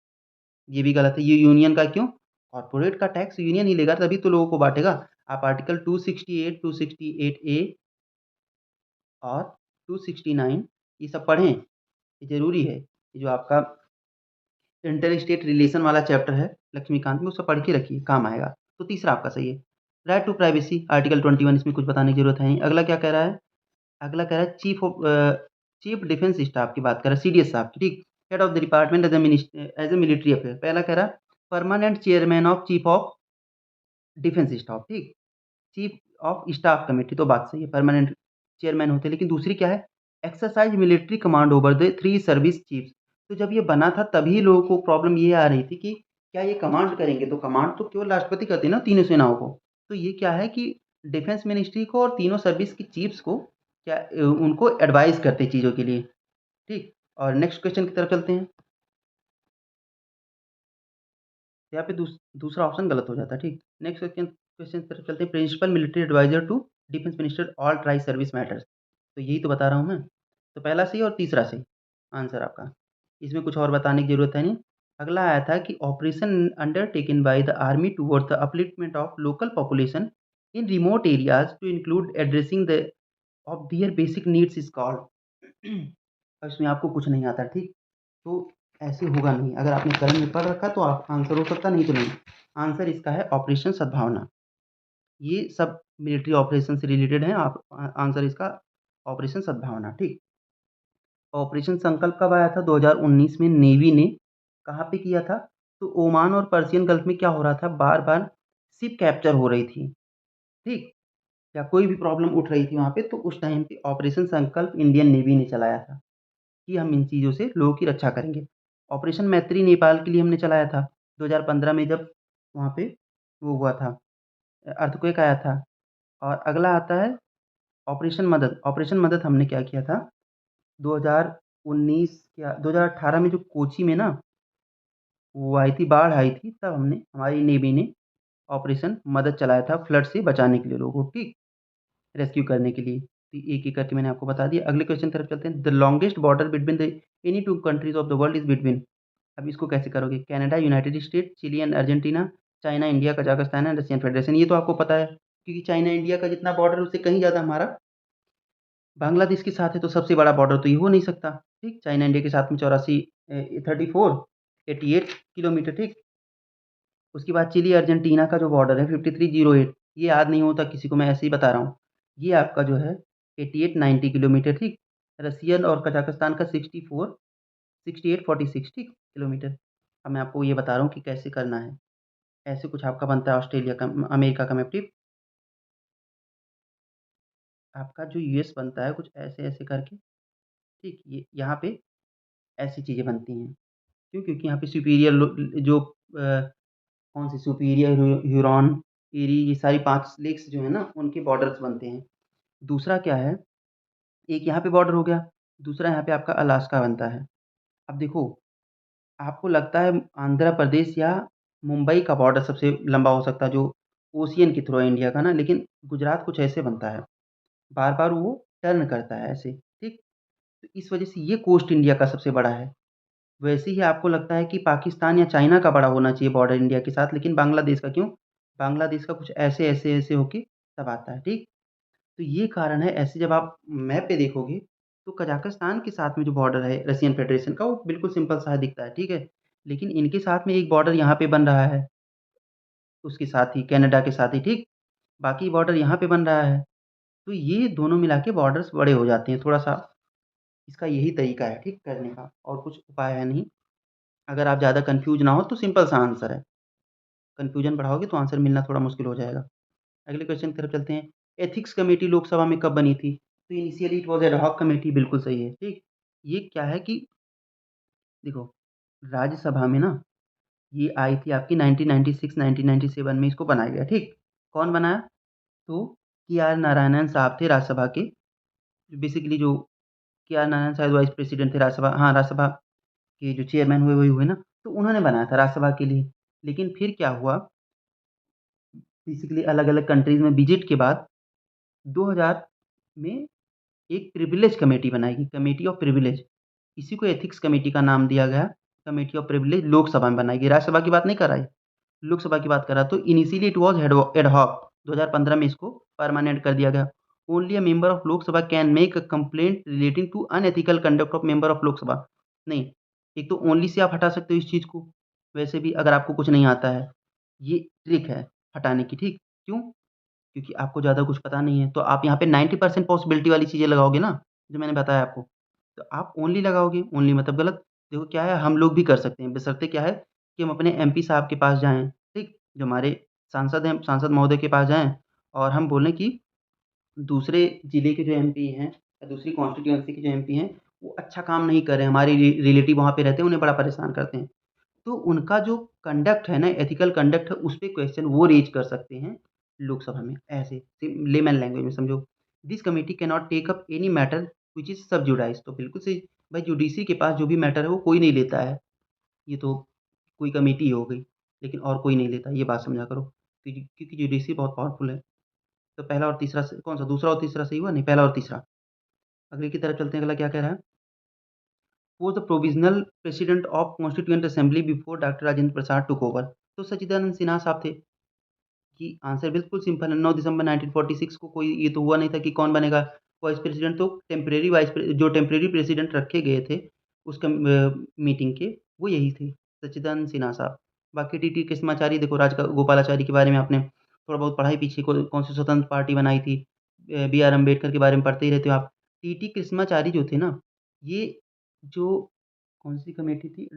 ये भी गलत है, ये यूनियन का क्यों? कॉर्पोरेट का टैक्स यूनियन ही लेगा तभी तो लोगों को बाँटेगा। आप आर्टिकल 268, 268 ए और 269 ये सब पढ़ें, ये ज़रूरी है। ये जो आपका इंटर स्टेट रिलेशन वाला चैप्टर है लक्ष्मीकांत में, उसे पढ़ के रखिए, काम आएगा। तो तीसरा आपका सही है। राइट टू प्राइवेसी आर्टिकल 21, इसमें कुछ बताने की ज़रूरत है नहीं। अगला क्या कह रहा है? अगला कह रहा है चीफ डिफेंस स्टाफ की बात कर रहा है, सीडीएस साहब की, ठीक? Head of the department as a military affair. पहला कह रहा है permanent chairman of chief of defence staff, ठीक? चीफ ऑफ स्टाफ कमेटी तो बात सही है, परमानेंट चेयरमैन होते हैं, लेकिन दूसरी क्या है? Exercise military command over the 3 service chiefs. तो जब ये बना था तभी लोगों को प्रॉब्लम ये आ रही थी कि क्या ये कमांड करेंगे? तो कमांड तो केवल राष्ट्रपति करते हैं ना तीनों सेनाओं को। तो ये क्या है कि डिफेंस मिनिस्ट्री को और तीनों सर्विस की चीफ्स को क्या उनको एडवाइस करते हैं चीज़ों के लिए, ठीक? और नेक्स्ट क्वेश्चन की तरफ चलते हैं। यहाँ पे दूसरा ऑप्शन गलत हो जाता है, ठीक? नेक्स्ट क्वेश्चन क्वेश्चन की तरफ चलते हैं। Principal military adviser to defence minister all tri service matters. तो यही तो बता रहा हूँ मैं। तो पहला सही और तीसरा सही आंसर आपका। इसमें कुछ और बताने की ज़रूरत है नहीं। अगला आया था कि operation undertaken by the army towards the upliftment of local population in remote areas to include addressing the of their basic needs is called. और इसमें आपको कुछ नहीं आता, ठीक? तो ऐसे होगा नहीं, अगर आपने कलम में पढ़ रखा तो आप आंसर हो सकता, नहीं तो नहीं। आंसर इसका है ऑपरेशन सद्भावना। ये सब मिलिट्री ऑपरेशन से रिलेटेड है। आप आंसर इसका ऑपरेशन सद्भावना, ठीक। ऑपरेशन संकल्प कब आया था? 2019 में नेवी ने कहाँ पे किया था? तो ओमान और पर्शियन गल्फ में क्या हो रहा था, बार बार शिप कैप्चर हो रही थी, ठीक, या कोई भी प्रॉब्लम उठ रही थी वहाँ पे, तो उस टाइम पे ऑपरेशन संकल्प इंडियन नेवी ने चलाया था कि हम इन चीज़ों से लोगों की रक्षा करेंगे। ऑपरेशन मैत्री नेपाल के लिए हमने चलाया था 2015 में, जब वहाँ पे वो हुआ था, अर्थक्वेक आया था। और अगला आता है ऑपरेशन मदद। ऑपरेशन मदद हमने क्या किया था 2019 या 2018 में, जो कोची में ना वो आई थी, बाढ़ आई थी, तब हमने, हमारी नेवी ने ऑपरेशन मदद चलाया था फ्लड से बचाने के लिए लोगों को, ठीक, रेस्क्यू करने के लिए। तो एक-एक करके मैंने आपको बता दिया। अगले क्वेश्चन की तरफ चलते हैं। The longest border between the any two countries of the world is between. अब इसको कैसे करोगे? Canada, United State, Chile and Argentina, China, India, Kazakhstan and Russian Federation. ये तो आपको पता है, क्योंकि चाइना इंडिया का जितना बॉर्डर है उससे कहीं ज़्यादा हमारा बांग्लादेश के साथ है, तो सबसे बड़ा बॉर्डर तो ये हो नहीं सकता, ठीक? चाइना इंडिया के साथ में 88 किलोमीटर, ठीक? उसके बाद चिली अर्जेंटीना का जो बॉर्डर है 5308, ये याद नहीं होता किसी को, मैं ऐसे ही बता रहा हूँ। ये आपका जो है 8890 किलोमीटर, ठीक? रसियन और कजाकिस्तान का 6846, ठीक, किलोमीटर। अब मैं आपको ये बता रहा हूँ कि कैसे करना है। ऐसे कुछ आपका बनता है ऑस्ट्रेलिया का, अमेरिका का मैप, ठीक? आपका जो यूएस बनता है कुछ ऐसे-ऐसे करके, ठीक? ये यहाँ पे ऐसी चीज़ें बनती हैं। क्यों? क्योंकि यहाँ पे सुपीरियर जो कौन सी सुपीरियर, ह्यूरॉन, एरी, ये सारी 5 लेक्स जो है ना, उनके बॉर्डर्स बनते हैं। दूसरा क्या है, एक यहाँ पे बॉर्डर हो गया, दूसरा यहाँ पे आपका अलास्का बनता है। अब देखो, आपको लगता है आंध्र प्रदेश या मुंबई का बॉर्डर सबसे लंबा हो सकता है, जो ओशियन के थ्रू है इंडिया का ना, लेकिन गुजरात कुछ ऐसे बनता है, बार-बार वो टर्न करता है ऐसे, ठीक? तो इस वजह से ये कोस्ट इंडिया का सबसे बड़ा है। वैसे ही आपको लगता है कि पाकिस्तान या चाइना का बड़ा होना चाहिए बॉर्डर इंडिया के साथ, लेकिन बांग्लादेश का क्यों? बांग्लादेश का कुछ ऐसे होके तब आता है, ठीक? तो ये कारण है, ऐसे जब आप मैप पे देखोगे, तो कज़ाकिस्तान के साथ में जो बॉर्डर है रशियन फेडरेशन का, वो बिल्कुल सिंपल सा दिखता है, ठीक है? लेकिन इनके साथ में एक बॉर्डर यहाँ पे बन रहा है, उसके साथ ही कनाडा के साथ ही, ठीक? बाकी बॉर्डर यहाँ पे बन रहा है। तो ये दोनों मिला के बॉर्डर्स बड़े हो जाते हैं, थोड़ा-सा इसका यही तरीका है, ठीक, करने का, और कुछ उपाय है नहीं। अगर आप ज़्यादा कन्फ्यूज़ ना हो तो सिंपल सा आंसर है। कन्फ्यूज़न बढ़ाओगे तो आंसर मिलना थोड़ा मुश्किल हो जाएगा। अगले क्वेश्चन की तरफ चलते हैं। एथिक्स कमेटी लोकसभा में कब बनी थी? तो initially it was ad hoc committee, बिल्कुल सही है, ठीक। ये क्या है कि देखो, राज्यसभा में ना ये आई थी आपकी 1996 1997 में, इसको बनाया गया, ठीक। कौन बनाया? तो के.आर. नारायणन साहब थे राज्यसभा के, बेसिकली जो के.आर. नारायण शायद वाइस प्रेसिडेंट थे राज्यसभा, हाँ, राज्यसभा के जो चेयरमैन हुए वही हुए ना, तो उन्होंने बनाया था राज्यसभा के लिए। लेकिन फिर क्या हुआ, बेसिकली अलग-अलग कंट्रीज़ में विज़िट के बाद 2000 में एक प्रिविलेज कमेटी बनाई गई, कमेटी ऑफ प्रिविलेज। इसी को एथिक्स कमेटी का नाम दिया गया। कमेटी ऑफ प्रिविलेज लोकसभा में बनाई गई, राज्यसभा की बात नहीं कर रहा है, लोकसभा की बात कर रहा। तो initially it was ad hoc, 2015 में इसको परमानेंट कर दिया गया। Only a member of Lok Sabha can make a complaint relating to unethical conduct of member of Lok Sabha. नहीं, एक तो ओनली से आप हटा सकते हो इस चीज़ को, वैसे भी अगर आपको कुछ नहीं आता है, ये ट्रिक है हटाने की, ठीक? क्यों? क्योंकि आपको ज़्यादा कुछ पता नहीं है, तो आप यहाँ पे 90% पॉसिबिलिटी वाली चीज़ें लगाओगे ना, जो मैंने बताया आपको। तो आप ओनली लगाओगे, ओनली मतलब गलत। देखो क्या है, हम लोग भी कर सकते हैं, बशर्ते क्या है कि हम अपने एमपी साहब के पास जाएँ, ठीक? जो हमारे सांसद हैं, सांसद महोदय के पास जाएँ और हम बोलें कि दूसरे ज़िले के जो एमपी हैं या दूसरी कॉन्स्टिट्यूएंसी के जो एमपी हैं, वो अच्छा काम नहीं कर रहे हैं, हमारे रिलेटिव वहाँ पे रहते हैं, उन्हें बड़ा परेशान करते हैं। तो उनका जो कंडक्ट है ना, एथिकल कंडक्ट है, उस पे क्वेश्चन वो रेज़ कर सकते हैं लोकसभा में, ऐसे लेमन लैंग्वेज में समझो। This committee can not take up any matter which is sub judice. तो बिल्कुल सही, भाई जुडिशरी के पास जो भी मैटर है वो कोई नहीं लेता है। ये तो कोई कमिटी हो गई, लेकिन और कोई नहीं लेता, ये बात समझा करो। क्योंकि जुडिशरी बहुत पावरफुल है। तो पहला और तीसरा स कौन-सा दूसरा और तीसरा सही हुआ? नहीं, पहला और तीसरा। अगले की तरफ चलते हैं, अगला क्या कह रहा है? Was the provisional president of Constituent Assembly before doctor Rajendra Prasad took over। तो सच्चिदानंद सिन्हा साहब थे। कि आंसर बिल्कुल सिंपल है, 9 दिसंबर 1946 को कोई ये तो हुआ नहीं था कि कौन बनेगा वाइस प्रेसिडेंट। तो टेम्परेरी जो टेम्परेरी प्रेसिडेंट रखे गए थे उस मीटिंग के, वो यही थे, सच्चिदानंद सिन्हा साहब। बाकी टीटी कृष्णाचारी, देखो गोपालाचारी के बारे में आपने थोड़ा बहुत पढ़ा ही पीछे, कौन सी स्वतंत्र पार्टी बनाई थी, बी आर अम्बेडकर के बारे में पढ़ते ही रहते हो आप। टीटी कृष्णाचारी जो थे ना, ये जो कौन सी कमेटी थी,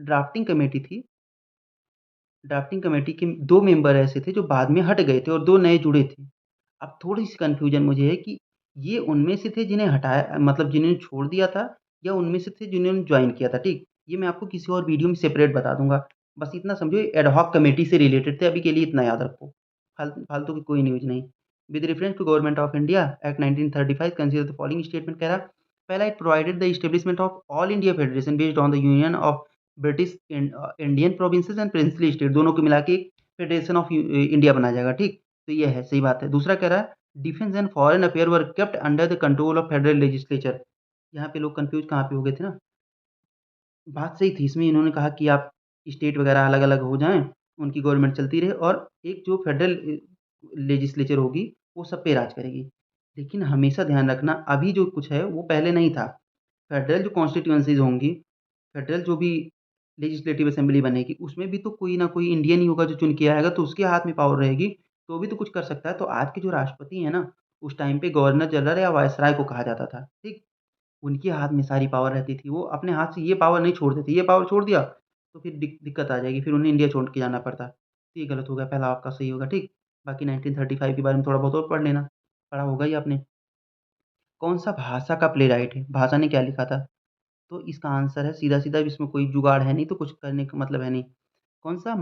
ड्राफ्टिंग कमेटी के 2 मेंबर ऐसे थे जो बाद में हट गए थे और 2 नए जुड़े थे। अब थोड़ी-सी कन्फ्यूज़न मुझे है कि ये उनमें से थे जिन्हें हटाया, मतलब जिन्होंने छोड़ दिया था, या उनमें से थे जिन्होंने जॉइन किया था, ठीक? ये मैं आपको किसी और वीडियो में सेपरेट बता दूँगा। बस इतना समझो ये एड हॉक कमेटी से रिलेटेड थे, अभी के लिए इतना याद रखो। फालतू की कोई न्यूज़ नहीं। With reference to Government of India Act 1935 consider the following statement, कह रहा पहला, it provided the establishment of all India federation based on the union of British Indian provinces and princely state, दोनों को मिला के फेडरेशन ऑफ इंडिया बनाया जाएगा, ठीक? तो ये है, सही बात है। दूसरा कह रहा है defence and foreign affair were kept under the control of federal legislature. यहाँ पे लोग कंफ्यूज कहाँ पे हो गए थे ना, बात सही थी इसमें, इन्होंने कहा कि आप स्टेट वगैरह अलग-अलग हो जाएँ, उनकी गवर्नमेंट चलती रहे और एक जो फेडरल लेजिस्लेचर होगी, वो सब पे राज करेगी। लेकिन हमेशा ध्यान रखना, अभी जो कुछ है वो पहले नहीं था। फेडरल जो कॉन्स्टिट्यूएंसीज़ होंगी, फेडरल जो भी लेजिस्लेटिव असेंबली बनेगी, उसमें भी तो कोई ना कोई इंडियन ही होगा जो चुन के आएगा, तो उसके हाथ में पावर रहेगी, तो भी तो कुछ कर सकता है। तो आज के जो राष्ट्रपति हैं ना, उस टाइम पे गवर्नर जनरल या वायसराय को कहा जाता था, ठीक? उनके हाथ में सारी पावर रहती थी, वो अपने हाथ से ये पावर नहीं छोड़ते थे, ये पावर छोड़ दिया, तो फिर दिक्कत आ जाएगी, फिर उन्हें इंडिया छोड़ के जाना पड़ता। तो ये गलत हो गया, पहला आपका सही होगा, ठीक? बाकी 1935 के बारे में थोड़ा बहुत और पढ़ लेना, पढ़ा होगा ही आपने। कौन-सा भाषा का प्लेराइट है? भाषा ने क्या लिखा था? तो इसका आंसर है सीधा-सीधा, इसमें कोई जुगाड़ है नहीं, तो कुछ करने का मतलब है नहीं। कौन-सा?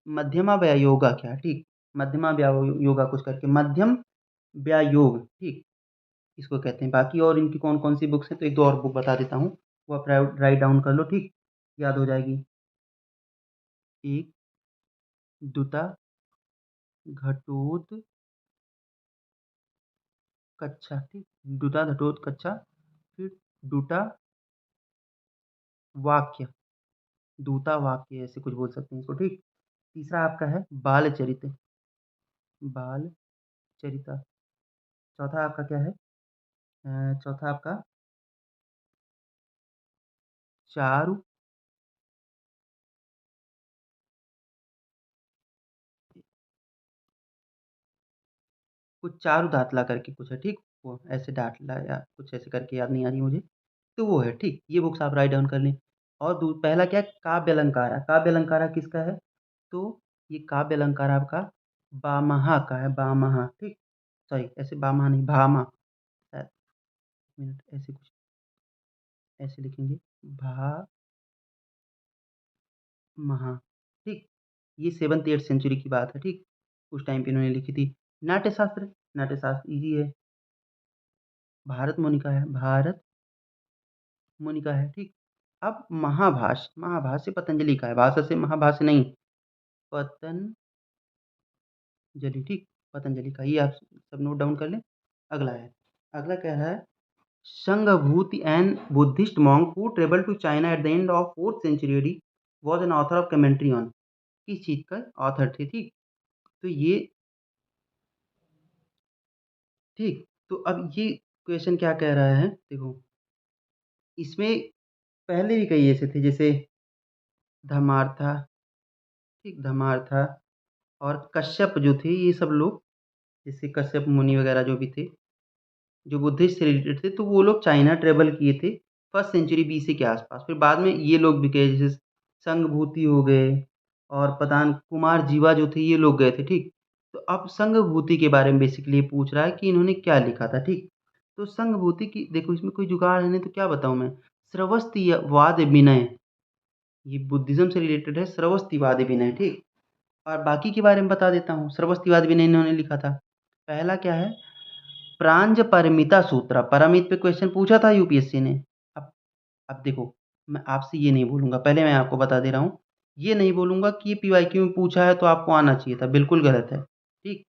मध्यमा व्यायोगा क्या? ठीक, मध्यमा व्यायोगा कुछ करके, मध्यम व्यायोग, ठीक, इसको कहते हैं। बाकी और इनकी कौन-कौन सी बुक्स हैं, तो 1-2 और बुक बता देता हूँ, वो आप राइट डाउन कर लो, ठीक? याद हो जाएगी। एक दुता घटोत्कचा, ठीक? दुता घटोत्कचा, फिर दुटा वाक्य, दूता वाक्य ऐसे कुछ बोल सकते हैं इसको, ठीक? तीसरा आपका है बालचरित, बालचरिता। चौथा आपका क्या है? चौथा आपका चारु, कुछ चारु दातला करके कुछ है, ठीक? वो ऐसे डाँटला या कुछ ऐसे करके, याद नहीं आ रही मुझे। तो वो है, ठीक? ये बुक्स आप राइट डाउन कर लें। और दू पहला क्या है? काव्य अलंकारा। काव्य अलंकारा किसका है? तो ये काव्य अलंकार आपका भामह का है, भामह, ठीक? सॉरी, ऐसे भामह नहीं, भामा शायद, 1 मिनट, ऐसे कुछ ऐसे लिखेंगे, भामह, ठीक? ये 7th-8th सेंचुरी की बात है, ठीक? उस टाइम पे इन्होंने लिखी थी। नाट्यशास्त्र, नाट्यशास्त्र ईज़ी है, भारत मुनि का है, ठीक? अब महाभाष्य, महाभाष्य पतंजलि का है, भाषा से महाभाष्य नहीं, पतंजलि, ठीक, पतंजलि का, ये आप सब नोट डाउन कर लें। अगला है, अगला कह रहा है Sanghabhuti and Buddhist monk who travel to China at the end of 4th century was an author of commentary on, किस चीज का ऑथर थे, ठीक। तो ये, ठीक, तो अब ये क्वेश्चन क्या कह रहा है, देखो इसमें पहले भी कई ऐसे थे, जैसे धमार्था, ठीक, धमार्था और कश्यप जो थे, ये सब लोग, जैसे कश्यप मुनि वगैरह जो भी थे, जो बुद्धिस्ट से रिलेटेड थे, तो वो लोग चाइना ट्रेवल किए थे 1st सेंचुरी बीसी के आसपास। फिर बाद में ये लोग भी गए, जैसे संघभूति हो गए और पठान कुमार जीवा जो थे, ये लोग गए थे, ठीक। तो अब संघभूति के बारे में बेसिकली ये पूछ रहा है कि इन्होंने क्या लिखा था, ठीक। तो संघभूति की, देखो इसमें कोई जुगाड़ है नहीं तो क्या बताऊं मैं, श्रवस्तिवाद विनय, ये बुद्धिज्म से रिलेटेड है, श्रवस्तिवाद विनय, ठीक। और बाकी के बारे में बता देता हूँ, श्रवस्तिवाद विनय इन्होंने लिखा था। पहला क्या है, प्रांज परमिता सूत्र, परमित पे क्वेश्चन पूछा था यूपीएससी ने। अब अब देखो, मैं आपसे ये नहीं बोलूंगा, पहले मैं आपको बता दे रहा हूँ, ये नहीं बोलूंगा कि ये पीवाईक्यू में पूछा है तो आपको आना चाहिए था, बिल्कुल गलत है, ठीक।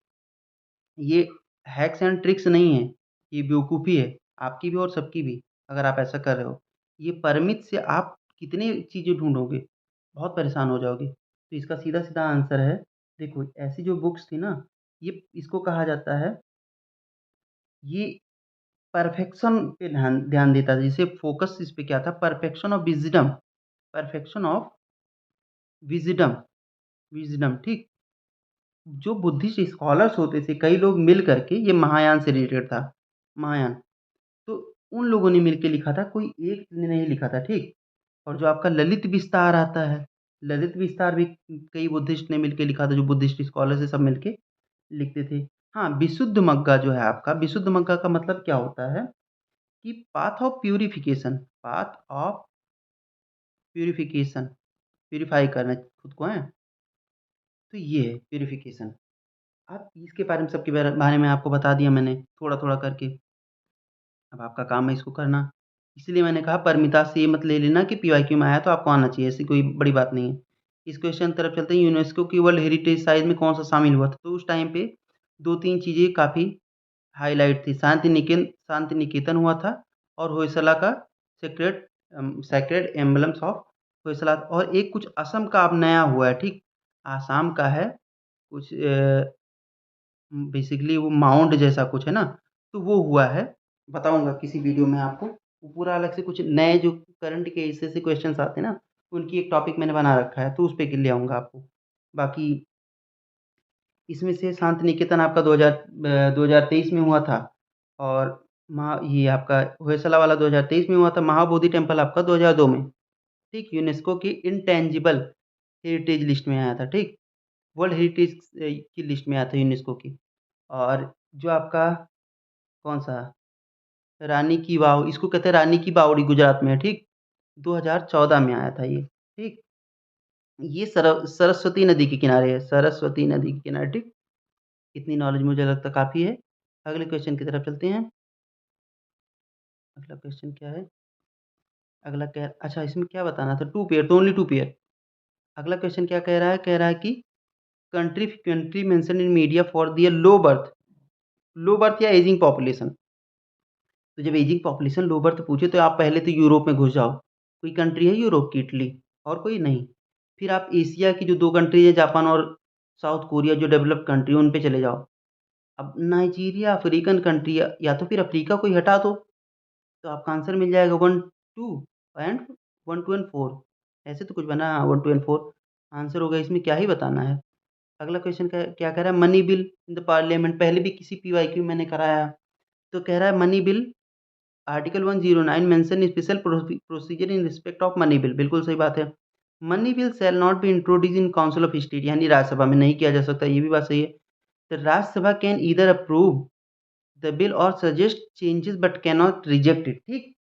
ये हैक्स एंड ट्रिक्स नहीं है, ये बेवकूफ़ी है आपकी भी और सबकी भी, अगर आप ऐसा कर रहे हो। ये परमित से आप कितनी चीज़ें ढूंढोगे, बहुत परेशान हो जाओगे। तो इसका सीधा सीधा आंसर है, देखो ऐसी जो बुक्स थी ना, ये इसको कहा जाता है, ये परफेक्शन पे ध्यान ध्यान देता था, जैसे फोकस इस पे क्या था, perfection of wisdom, perfection of wisdom, wisdom, ठीक। जो बुद्धिस्ट स्कॉलर्स होते थे, कई लोग मिल करके, ये महायान से रिलेटेड था, महायान, तो उन लोगों ने मिलके लिखा था, कोई एक ने नहीं लिखा था, ठीक। और जो आपका ललित विस्तार आता है, ललित विस्तार भी कई बुद्धिस्ट ने मिलके लिखा था, जो बुद्धिस्ट स्कॉलर्स है सब मिलके लिखते थे। हाँ, विशुद्ध मग्गा जो है आपका, विशुद्ध मग्गा का मतलब क्या होता है कि path of purification, path of purification, purify करना खुद को है, तो ये है प्यूरिफिकेशन। अब इसके बारे में, सबके बारे में आपको बता दिया मैंने थोड़ा थोड़ा करके, अब आपका काम है इसको करना। इसलिए मैंने कहा परमिता से ये मत ले लेना कि पीवाईक्यू में आया तो आपको आना चाहिए, ऐसी कोई बड़ी बात नहीं है। इस क्वेश्चन की तरफ चलते हैं, यूनेस्को की वर्ल्ड हेरिटेज साइट में कौन सा शामिल हुआ था, तो उस टाइम पे दो तीन चीज़ें काफ़ी हाईलाइट थी, शांति निकेतन हुआ था, और होयसला का sacred sacred emblems of Hoysala, और एक कुछ असम का अब नया हुआ है, ठीक, आसाम का है कुछ, बेसिकली वो माउंट जैसा कुछ है ना, तो वो हुआ है, बताऊँगा किसी वीडियो में आपको। वो पूरा अलग से कुछ नए जो करंट के ऐसे-ऐसे क्वेश्चन्स आते हैं ना, उनकी एक टॉपिक मैंने बना रखा है, तो उस पे के ले आऊँगा आपको। बाकी इसमें से शांति निकेतन आपका 2023 में हुआ था, और ये आपका होयसला वाला 2023 में हुआ था, महाबोधि टेम्पल आपका 2002 में, ठीक, यूनेस्को की इंटेंजिबल हेरिटेज लिस्ट में आया था, ठीक, वर्ल्ड हेरिटेज की लिस्ट में आया था यूनेस्को की। और जो आपका कौन-सा रानी की वाव, इसको कहते हैं रानी की बावड़ी, गुजरात में है, ठीक, 2014 में आया था ये, ठीक। ये सरस्वती नदी के किनारे है, सरस्वती नदी के किनारे, ठीक। इतनी नॉलेज मुझे लगता है काफ़ी है। अगले क्वेश्चन की तरफ चलते हैं। अगला क्वेश्चन क्या है? अगला क्या, अच्छा इसमें क्या बताना था, 2 पेयर, तो ओनली 2 पेयर। अगला क्वेश्चन क्या कह रहा है? कह रहा है कि country country mention in media for their low birth या एजिंग पॉपुलेशन। तो जब एजिंग पॉपुलेशन लो बर्थ पूछे तो आप पहले तो यूरोप में घुस जाओ। कोई कंट्री है यूरोप की? इटली, और कोई नहीं। फिर आप एशिया की जो 2 कंट्री है, जापान और साउथ कोरिया, जो डेवलप्ड कंट्री है, उन पे चले जाओ। अब नाइजीरिया अफ्रीकन कंट्री है, या तो फिर अफ्रीका को ही हटा दो, तो आपका आंसर मिल जाएगा 1, 2 एंड 1, 2 एंड 4। ऐसे तो कुछ बना, 1, 2 एंड 4 आंसर होगा, इसमें क्या ही बताना है। अगला क्वेश्चन क्या कह रहा है? Money bill in the parliament, पहले भी किसी पीवाईक्यू में मैंने कराया। तो कह रहा है money bill article 109 mention special procedure in respect of money bill, बिल्कुल सही बात है। Money bill shell not be introduce in council of state, यानी राज्यसभा में नहीं किया जा सकता, ये भी बात सही है। The Rajya Sabha can either approve the bill or suggest changes but can not reject it, ठीक,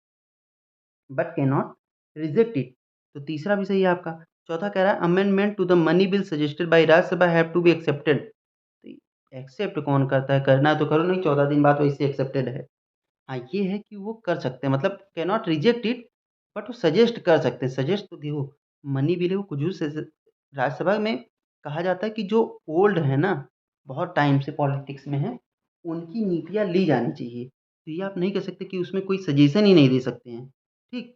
but can not reject it, तो तीसरा भी सही है आपका। चौथा कह रहा है amendment to the money bill suggested by Rajya Sabha have to be accepted, तो एक्सेप्ट कौन करता है? करना है तो करो, नहीं 14 दिन बाद वैसे एक्सेप्टेड है। हाँ, ये है कि वो कर सकते हैं, मतलब can not reject it, but वो सजेस्ट कर सकते हैं। सजेस्ट तो देखो, मनी बिल वो कुछ भी राज्यसभा में कहा जाता है कि जो ओल्ड है ना, बहुत टाइम से पॉलिटिक्स में है, उनकी नीतियाँ ली जानी चाहिए। तो ये आप नहीं कह सकते कि उसमें कोई सजेशन ही नहीं दे सकते हैं। ठीक?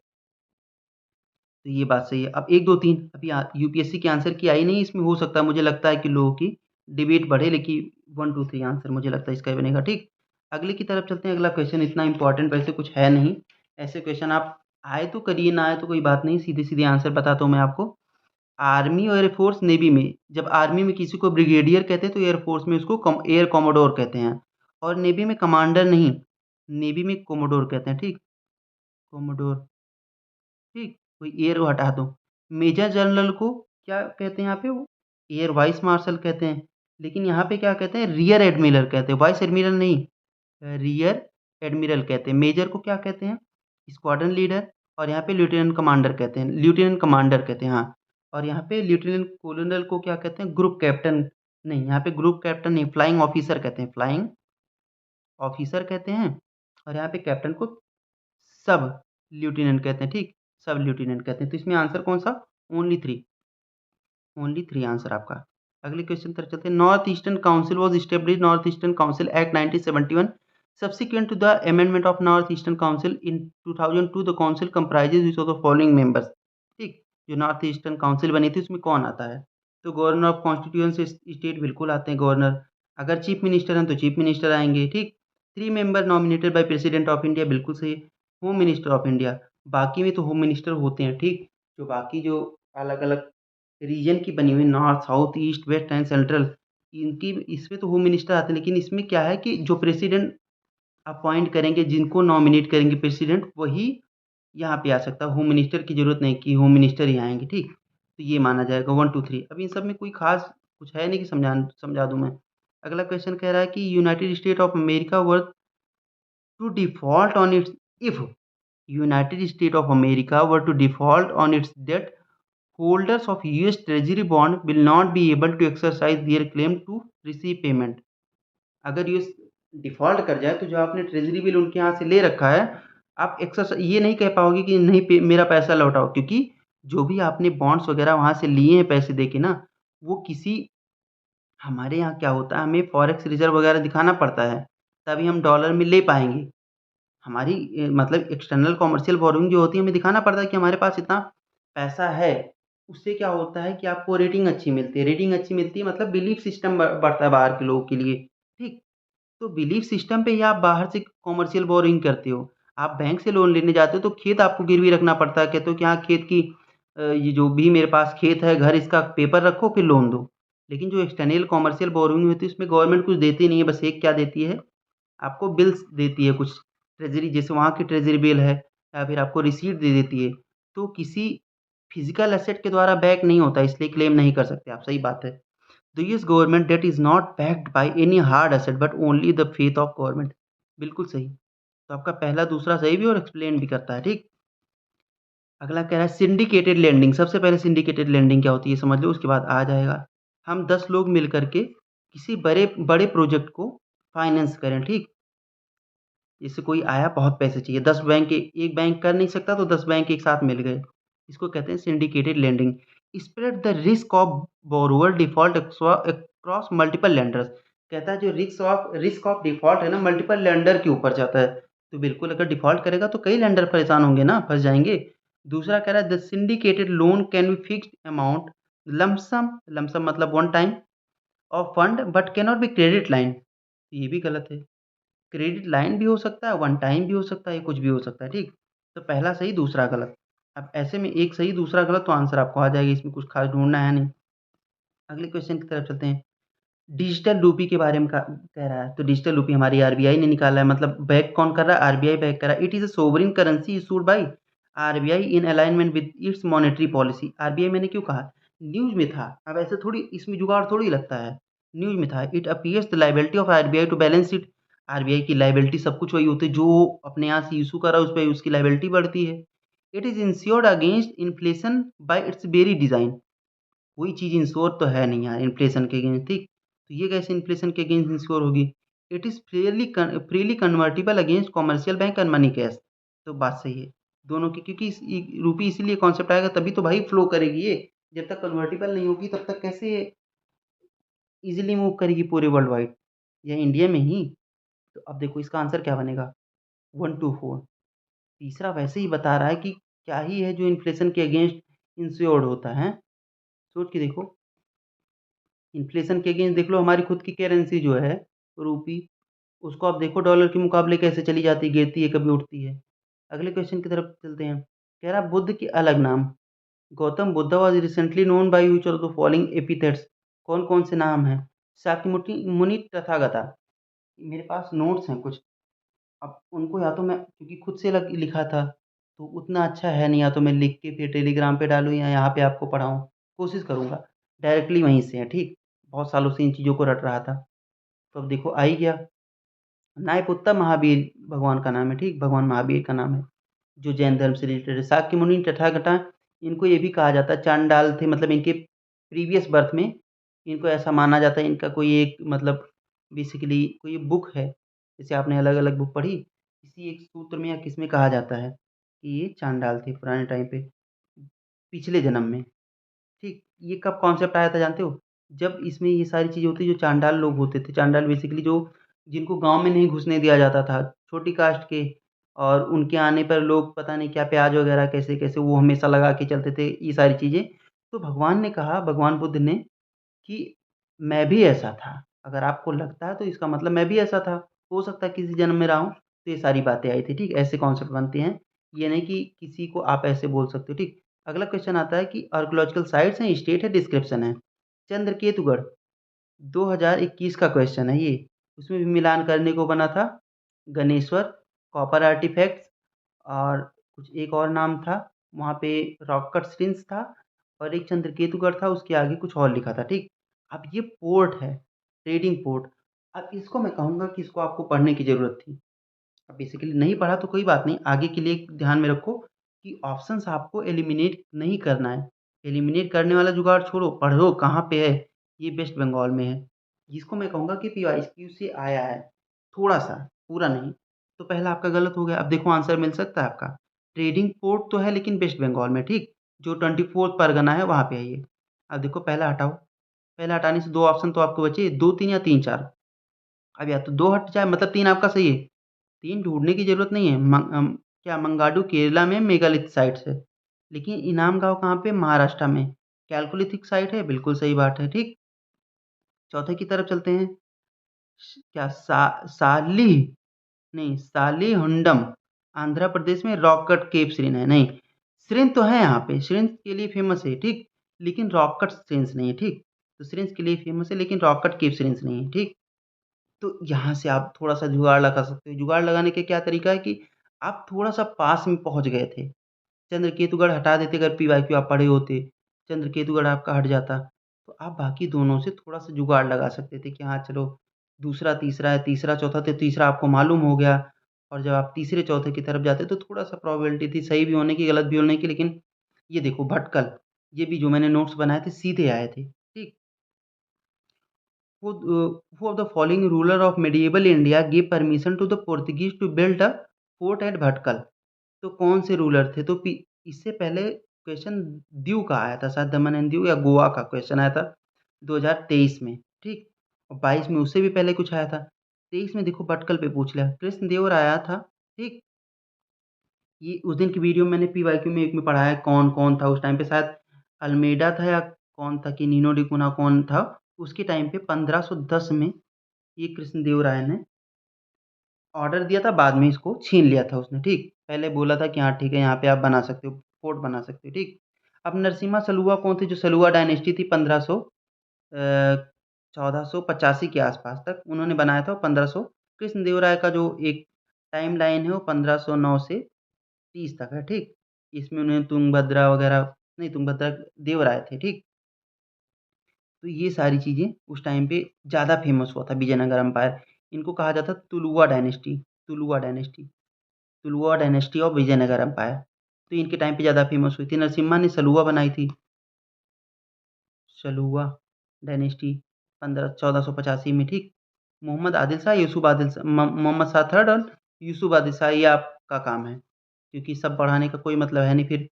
तो ये बात सही है। अब 1, 2, 3 अभी यूपीएससी के आंसर की आई नहीं, इसमें हो सकता है, मुझे लगता है कि लोगों की डिबेट बढ़े, लेकिन 1, 2, 3 आंसर मुझे लगता है इसका ही बनेगा। ठीक? अगले की तरफ चलते हैं। अगला क्वेश्चन इतना इम्पोर्टेंट वैसे कुछ है नहीं। ऐसे क्वेश्चन आप आए तो करिए, ना आए तो कोई बात नहीं, सीधे-सीधे आंसर बताता हूँ मैं आपको। आर्मी और एयरफोर्स, नेवी में, जब आर्मी में किसी को ब्रिगेडियर कहते हैं तो एयरफोर्स में उसको एयर कॉमोडोर कहते हैं, और नेवी में कमांडर नहीं, नेवी में कोमोडोर कहते हैं। ठीक? कोमोडोर। ठीक, कोई एयर को हटा दो। मेजर जनरल को क्या कहते हैं यहाँ पे, वो एयर वाइस मार्शल कहते हैं, लेकिन यहाँ पे क्या कहते हैं, रियर एडमिरल कहते हैं, वाइस एडमिरल नहीं, रियर एडमिरल कहते हैं। मेजर को क्या कहते हैं, स्क्वाड्रन लीडर, और यहाँ पे लेफ्टिनेंट कमांडर कहते हैं, लेफ्टिनेंट कमांडर कहते हैं, हाँ। और यहाँ पे लेफ्टिनेंट कोलोनल को क्या कहते हैं, ग्रुप कैप्टन नहीं, यहाँ पे ग्रुप कैप्टन नहीं, फ्लाइंग ऑफिसर कहते हैं, फ्लाइंग ऑफिसर कहते हैं। और यहाँ पे कैप्टन को सब लेफ्टिनेंट कहते हैं। ठीक, सब लेफ्टिनेंट कहते हैं। तो इसमें आंसर कौन सा, ओनली 3, ओनली 3 आंसर आपका। अगले क्वेश्चन पर चलते हैं। North eastern council was established, north eastern council act 1971, subsequent to the amendment of north eastern council in 2002 the council comprises which of the following members. ठीक, जो नॉर्थ ईस्टर्न काउंसिल बनी थी उसमें कौन आता है, तो गवर्नर ऑफ कॉन्स्टिट्यूएंसी स्टेट बिल्कुल आते हैं गवर्नर। अगर चीफ मिनिस्टर हैं तो चीफ मिनिस्टर आएंगे। ठीक, 3 member nominated by president of India, बिल्कुल सही। होम मिनिस्टर ऑफ इंडिया, बाकी में तो होम मिनिस्टर होते हैं। ठीक, जो बाकी जो अलग अलग रीजन की बनी हुई, north, south, east, west and central, इनकी इसमें तो होम मिनिस्टर आते हैं, लेकिन इसमें क्या है कि जो प्रेसिडेंट अपॉइंट करेंगे, जिनको नॉमिनेट करेंगे प्रेसिडेंट, वही यहाँ पे आ सकता है। होम मिनिस्टर की ज़रूरत नहीं कि होम मिनिस्टर ही आएँगे। ठीक? तो ये माना जाएगा 1, 2, 3। अब इन सब में कोई ख़ास कुछ है नहीं कि समझा दूँ मैं। अगला क्वेश्चन कह रहा है कि United State of America were to default on its if United State of America were to default on its debt, holders of US Treasury bond will not be able to exercise their claim to receive payment। अगर यूएस डिफ़ॉल्ट कर जाए तो जो आपने ट्रेजरी बिल उनके यहाँ से ले रखा है, आप ये नहीं कह पाओगे कि नहीं मेरा पैसा लौटाओ, क्योंकि जो भी आपने बॉन्ड्स वगैरह वहाँ से लिए हैं पैसे दे के ना, वो किसी, हमारे यहाँ क्या होता है, हमें फॉरेक्स रिज़र्व वगैरह दिखाना पड़ता है, तभी हम डॉलर में ले पाएँगे। हमारी मतलब एक्सटर्नल कमर्शियल बोरोइंग जो होती है, हमें दिखाना पड़ता है कि हमारे पास इतना पैसा है। उससे क्या होता है कि आपको रेटिंग अच्छी मिलती है, रेटिंग अच्छी मिलती है मतलब बिलीफ सिस्टम बढ़ता है बाहर के लोगों के लिए। ठीक? तो बिलीफ सिस्टम पे ही आप बाहर से कमर्शियल बोरोइंग करते हो। आप बैंक से लोन लेने जाते हो तो खेत आपको गिरवी रखना पड़ता है, कहते हो कि हाँ खेत की ये जो भी मेरे पास खेत है, घर, इसका पेपर रखो फिर लोन दो। लेकिन जो एक्सटर्नल कमर्शियल बोरोइंग होती है उसमें गवर्नमेंट कुछ देती नहीं है, बस एक क्या देती है, आपको बिल्स देती है कुछ, ट्रेज़री, जैसे वहाँ की ट्रेज़री बिल है, या फिर आपको रिसीट दे देती है। तो किसी फिज़िकल एसेट के द्वारा बैक नहीं होता, इसलिए क्लेम नहीं कर सकते आप, सही बात है। The US government that is not backed by any hard asset but only the faith of government, बिल्कुल सही। तो आपका पहला दूसरा सही भी और एक्सप्लेन भी करता है। ठीक? अगला कह रहा है सिंडिकेटेड लेंडिंग। सबसे पहले सिंडिकेटेड लेंडिंग क्या होती है समझ लो, उसके बाद आ जाएगा। हम 10 लोग मिल कर के किसी बड़े बड़े प्रोजेक्ट को फाइनेंस करें। ठीक? जैसे कोई आया, बहुत पैसे चाहिए, 10 बैंक, एक बैंक कर नहीं सकता तो 10 बैंक एक साथ मिल गए। इसको कहते हैं syndicated lending. Spread the risk of borrower default across multiple lenders. कहता है जो रिस्क ऑफ डिफ़ॉल्ट है ना, मल्टीपल लेंडर के ऊपर जाता है। तो बिल्कुल अगर डिफ़ॉल्ट करेगा तो कई लेंडर परेशान होंगे ना, फँस जाएँगे। दूसरा कह रहा है the syndicated loan can be fixed amount lump sum sum मतलब one time of fund but can not be credit line. ये भी गलत है। क्रेडिट लाइन भी हो सकता है, वन टाइम भी हो सकता है, कुछ भी हो सकता है। ठीक? तो पहला सही, दूसरा गलत। अब ऐसे में एक सही दूसरा गलत तो आंसर आपको आ जाएगा, इसमें कुछ खास ढूँढना है नहीं। अगले क्वेश्चन की तरफ चलते हैं। डिजिटल रूपी के बारे में कह रहा है, तो डिजिटल रूपी हमारी आरबीआई ने निकाला है, मतलब बैक कौन कर रहा है, आरबीआई बैक कर रहा है। It is a sovereign currency issued by RBI in alignment with its monetary policy. RBI मैंने क्यों कहा, न्यूज़ में था, अब ऐसे थोड़ी इसमें जुगाड़ थोड़ी लगता है, न्यूज़ में था। It appears the liability of RBI to balance it. RBI की लायबिलिटी सब कुछ वही होती है, जो अपने यहाँ से इशू कर रहा है उस पे उसकी लायबिलिटी बढ़ती है। It is insured against inflation bye it's very design. कोई चीज़ इंश्योर तो है नहीं यार इन्फ्लेशन के अगेंस्ट। ठीक? तो ये कैसे इन्फ्लेशन के अगेंस्ट इंश्योर होगी? It is freely convertible against commercial bank and money cash. तो बात सही है। दोनों की, क्योंकि रूपी इसीलिए कॉन्सेप्ट आएगा तभी तो भाई फ्लो करेगी ये। जब तक कन्वर्टिबल नहीं होगी तब तक कैसे इजीली मूव करेगी पूरे वर्ल्ड वाइड या इंडिया में ही। तो अब देखो इसका आंसर क्या बनेगा, 124। तीसरा वैसे ही बता रहा है कि क्या ही है जो इन्फ्लेशन के अगेंस्ट इंश्योर्ड होता है। सोच के देखो, इन्फ्लेशन के अगेंस्ट देख लो हमारी खुद की करेंसी जो है रूपी, उसको आप देखो डॉलर के मुकाबले कैसे चली जाती है, गिरती है कभी उठती है। अगले क्वेश्चन की तरफ चलते हैं। कह रहा बुद्ध के अलग नाम। Gautam Buddha was recently known by which of the following epithets. कौन कौन से नाम हैं? शाक्यमुनि मुनि तथागता। मेरे पास नोट्स हैं कुछ, अब उनको या तो मैं क्योंकि खुद से लिखा था तो उतना अच्छा है नहीं, या तो मैं लिख के फिर टेलीग्राम पे डालूँ या यहाँ पे आपको पढ़ाऊँ। कोशिश करूँगा डायरेक्टली वहीं से है, ठीक। बहुत सालों से इन चीज़ों को रट रहा था। तो अब देखो आ ही गया। नायपुत्ता महावीर भगवान का नाम है, ठीक, भगवान महावीर का नाम है, जो जैन धर्म से रिलेटेड है। शाक्य मुनि तथागता, इनको ये भी कहा जाता है चांडाल थे, मतलब इनके प्रीवियस बर्थ में इनको ऐसा माना जाता है, इनका कोई एक मतलब बेसिकली कोई बुक है, जैसे आपने अलग अलग बुक पढ़ी, इसी एक सूत्र में या किसमें कहा जाता है कि ये चांडाल थे पुराने टाइम पे, पिछले जन्म में, ठीक। ये कब कॉन्सेप्ट आया था जानते हो? जब इसमें ये सारी चीज़ें होती, जो चांडाल लोग होते थे, चांडाल बेसिकली जो जिनको गाँव में नहीं घुसने दिया जाता था, छोटी कास्ट के, और उनके आने पर लोग पता नहीं क्या प्याज़ वग़ैरह कैसे-कैसे वो हमेशा लगा के चलते थे, ये सारी चीज़ें। तो भगवान ने कहा, भगवान बुद्ध ने, कि मैं भी ऐसा था। अगर आपको लगता है तो इसका मतलब मैं भी ऐसा था। हो सकता है किसी जन्म में रहा हूँ, तो ये सारी बातें आई थी, ठीक? ऐसे कॉन्सेप्ट बनते हैं। ये नहीं कि किसी को आप ऐसे बोल सकते हो, ठीक? अगला क्वेश्चन आता है कि आर्कियोलॉजिकल साइट्स हैं, स्टेट है, डिस्क्रिप्शन है। चंद्रकेतुगढ़ 2021 का क्वेश्चन है ये। उसमें भी मिलान करने को बना था। गणेश्वर, कॉपर आर्टिफैक्ट्स, और कुछ एक और नाम था। वहाँ पे रॉक कट स्प्रिंग्स था और एक चंद्रकेतुगढ़ था, उसके आगे कुछ और लिखा था, ठीक। अब ये पोर्ट है, ट्रेडिंग पोर्ट। अब इसको मैं कहूँगा कि इसको आपको पढ़ने की ज़रूरत थी। अब बेसिकली नहीं पढ़ा तो कोई बात नहीं, आगे के लिए ध्यान में रखो कि ऑप्शंस आपको एलिमिनेट नहीं करना है। एलिमिनेट करने वाला जुगाड़ छोड़ो, पढ़ो कहाँ पे है। ये वेस्ट बंगाल में है। जिसको मैं कहूँगा कि पीवाईक्यू से आया है, थोड़ा-सा, पूरा नहीं। तो पहला आपका गलत हो गया। अब देखो आंसर मिल सकता है आपका। ट्रेडिंग पोर्ट तो है लेकिन वेस्ट बंगाल में, ठीक? जो 24th परगना है वहाँ पे है ये। अब देखो पहला हटाओ। पहले हटाने से 2 ऑप्शन तो आपको बचे, 2-3 या 3-4। अब या तो 2 हट जाए, मतलब 3 आपका सही है। 3 ढूँढने की ज़रूरत नहीं है। क्या मंगाडू केरला में मेगालिथ साइट्स है। लेकिन इनाम गाँव कहाँ पे? महाराष्ट्र में। कैलकोलिथिक साइट है, बिल्कुल सही बात है, ठीक। चौथे की तरफ चलते हैं। क्या सालीह, नहीं, सालीहुंडम, आंध्र प्रदेश में रॉक कट केव श्रिन है, नहीं। श्रिन तो है यहाँ पे, श्रिन के लिए फेमस है, ठीक, लेकिन रॉक कट श्रिन्स नहीं है, ठीक। तो श्रिन्स के लिए फेमस है लेकिन रॉक कट केव श्रिन्स नहीं है, ठीक। तो यहाँ से आप थोड़ा-सा जुगाड़ लगा सकते हो। जुगाड़ लगाने का क्या तरीका है कि आप थोड़ा-सा पास में पहुँच गए थे। चंद्रकेतुगढ़ हटा देते अगर पीवाईक्यू आप पढ़े होते, चंद्रकेतुगढ़ आपका हट जाता, तो आप बाकी दोनों से थोड़ा-सा जुगाड़ लगा सकते थे कि हाँ, चलो दूसरा तीसरा है, तीसरा चौथा, तो तीसरा आपको मालूम हो गया, और जब आप तीसरे चौथे की तरफ जाते तो थोड़ा-सा प्रोबेबिलिटी थी सही भी होने की, गलत भी होने की। लेकिन ये देखो भटकल, ये भी जो मैंने नोट्स बनाए थे सीधे आए थे, ठीक। Who of the following ruler of medieval India gave permission to the Portuguese to build a fort at Bhatkal? तो कौन से रूलर थे? तो इससे पहले क्वेश्चन दीव का आया था, शायद दमन एंड दीव या गोवा का क्वेश्चन आया था 2023 में, ठीक। और 22 में उससे भी पहले कुछ आया था। 23 में देखो भटकल पे पूछ लिया। कृष्णदेव राय था, ठीक। ये उस दिन की वीडियो मैंने पीवाईक्यू में एक में पढ़ाया है कौन कौन था उस टाइम पे, शायद अल्मेडा था या कौन था कि नीनो डी कुना कौन था। उसके टाइम पे 1510 में ये कृष्णदेव राय ने ऑर्डर दिया था, बाद में इसको छीन लिया था उसने, ठीक। पहले बोला था कि हाँ ठीक है, यहाँ पे आप बना सकते हो, फोर्ट बना सकते हो, ठीक। अब नरसिम्हा सलुआ कौन थे? जो सलुआ डायनेस्टी थी 1485 के आसपास तक उन्होंने बनाया था, 1500। कृष्णदेव राय का जो एक टाइम लाइन है वो 1509 से 30 तक है, ठीक। इसमें उन्हें तुंगभद्रा वगैरह, नहीं, तुंगभद्रा देव राय थे, ठीक। तो ये सारी चीज़ें उस टाइम पे ज़्यादा फेमस हुआ था विजयनगर एम्पायर। इनको कहा जाता Tuluva dynasty, Tuluva dynasty, Tuluva dynasty of Vijayanagara empire. तो इनके टाइम पे ज़्यादा फेमस हुई थी। नरसिम्हा ने सलुवा बनाई थी, सलुवा डायनेस्टी 1485 में, ठीक। मोहम्मद आदिल शाह, यूसुफ आदिल शाह, मोहम्मद शाह थर्ड और यूसुफ आदिल शाह, ये आपका काम है, क्योंकि सब पढ़ाने का कोई मतलब है नहीं, फिर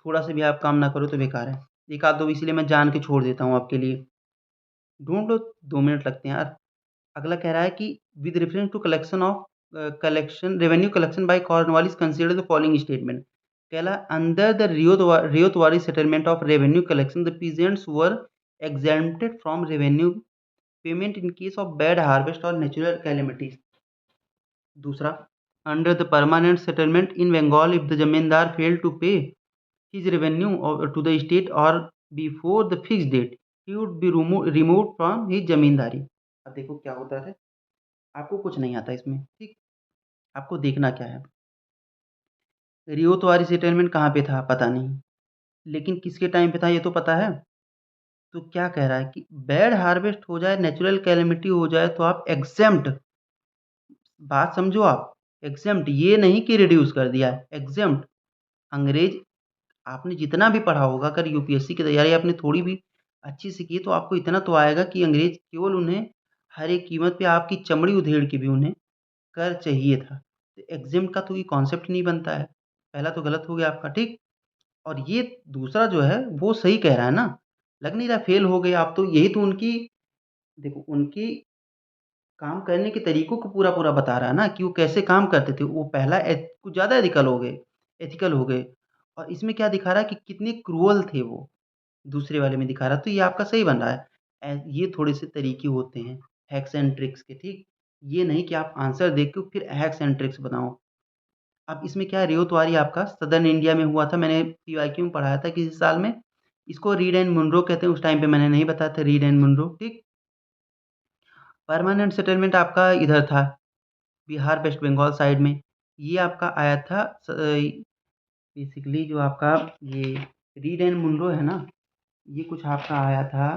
थोड़ा सा भी आप काम ना करो तो बेकार है। एक आध दो इसलिए मैं जान के छोड़ देता हूँ आपके लिए। ढूँढ लो, 2 मिनट लगते हैं यार। अगला कह रहा है कि with reference to collection revenue collection by Cornwallis consider the following statement. कहला under the ryotwari settlement of revenue collection the peasants were exempted from revenue payment in case of bad harvest or natural calamities. दूसरा, under the permanent settlement in Bengal if the zamindar fail to pay his revenue to the state or before the fixed date he would be removed from his जमींदारी। अब देखो क्या होता है, आपको कुछ नहीं आता इसमें, ठीक। आपको देखना क्या है, रियोतवारी सेटलमेंट कहाँ पे था पता नहीं, लेकिन किसके टाइम पे था ये तो पता है। तो क्या कह रहा है कि बैड हार्वेस्ट हो जाए, नेचुरल कैलेमिटी हो जाए तो आप एग्जेम्प्ट, बात समझो आप, एग्जेम्प्ट ये नहीं कि रिड्यूस कर दिया है, एग्जेम्प्ट। अंग्रेज आपने जितना भी पढ़ा होगा, अगर यूपीएससी की तैयारी आपने थोड़ी भी अच्छी से की है, तो आपको इतना तो आएगा कि अंग्रेज केवल उन्हें हर एक कीमत पे आपकी चमड़ी उधेड़ के भी उन्हें कर चाहिए था। तो एग्जिम का तो ये कॉन्सेप्ट नहीं बनता है, पहला तो गलत हो गया आपका, ठीक। और ये दूसरा जो है वो सही कह रहा है ना, लग नहीं रहा फेल हो गए आप, तो यही तो उनकी, देखो उनकी काम करने के तरीकों को पूरा पूरा बता रहा है ना कि वो कैसे काम करते थे। वो पहला कुछ ज़्यादा एथिकल हो गए, एथिकल हो गए। और इसमें क्या दिखा रहा है कि कितने क्रूअल थे वो, दूसरे वाले में दिखा रहा है, तो ये आपका सही बन रहा है। ये थोड़े से तरीके होते हैं हैक्स एंड ट्रिक्स के, ठीक। ये नहीं कि आप आंसर देख के फिर हैक्स एंड ट्रिक्स बनाओ। अब इसमें क्या है, रेवतवारी आपका सदर्न इंडिया में हुआ था, मैंने पीवाईक्यू में पढ़ाया था किसी साल में। इसको रीड एंड मुनरो कहते हैं, उस टाइम पे मैंने नहीं बताया था रीड एंड मुनरो, ठीक। परमानेंट सेटलमेंट आपका इधर था, बिहार वेस्ट बंगाल साइड में। ये आपका आया था बेसिकली जो आपका ये रीड एंड मुनरो है ना, ये कुछ आपका आया था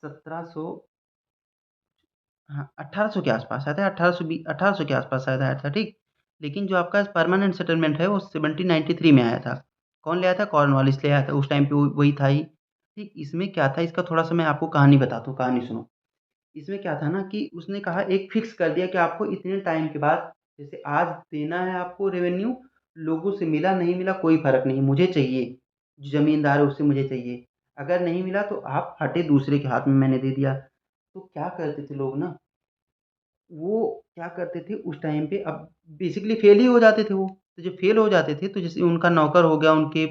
1700, हाँ 1800 के आसपास आया था, 1800 के आसपास शायद आया था, ठीक। लेकिन जो आपका परमानेंट सेटलमेंट है वो 1793 में आया था। कौन ले आया था, कॉर्नवालिस ले आया था, उस टाइम पे वही था ही, ठीक। इसमें क्या था, इसका थोड़ा सा मैं आपको कहानी बताता हूँ, कहानी सुनो। इसमें क्या था ना कि उसने कहा, एक फिक्स कर दिया कि आपको इतने टाइम के बाद, जैसे आज देना है आपको रेवेन्यू, लोगों से मिला नहीं मिला कोई फर्क नहीं, मुझे चाहिए, जो जमींदार है उससे मुझे चाहिए। अगर नहीं मिला तो आप हटे, दूसरे के हाथ में मैंने दे दिया। तो क्या करते थे लोग ना, वो क्या करते थे उस टाइम पे, अब बेसिकली फेल ही हो जाते थे वो। तो जब फेल हो जाते थे तो जैसे उनका नौकर हो गया, उनके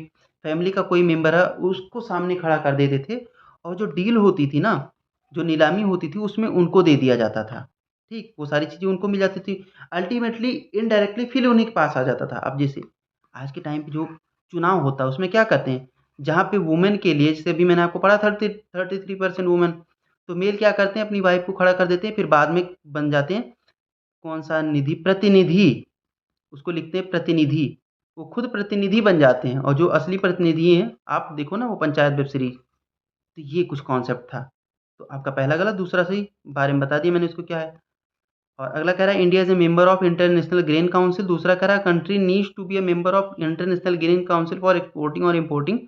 फैमिली का कोई मेंबर है, उसको सामने खड़ा कर देते थे। और जो डील होती थी ना, जो नीलामी होती थी, उसमें उनको दे दिया जाता था, ठीक। वो सारी चीज़ें उनको मिल जाती थी। अल्टीमेटली इनडायरेक्टली फिर उन्हीं के पास आ जाता था। अब जैसे आज के टाइम पे जो चुनाव होता है उसमें क्या करते हैं, जहाँ पे वुमेन के लिए, जैसे अभी मैंने आपको पढ़ा 33% वुमेन, तो मेल क्या करते हैं, अपनी वाइफ को खड़ा कर देते हैं, फिर बाद में बन जाते हैं कौन सा निधि, प्रतिनिधि, उसको लिखते हैं प्रतिनिधि। वो खुद प्रतिनिधि बन जाते हैं, और जो असली प्रतिनिधि हैं, आप देखो ना वो पंचायत वेब सीरीज। तो ये कुछ कॉन्सेप्ट था। तो आपका पहला गलत, दूसरा सही, बारे में बता दिया मैंने इसको क्या है। और अगला कह रहा है India is a member of international grain council. दूसरा कह रहा है country needs to be a member of international grain council for exporting और इम्पोर्टिंग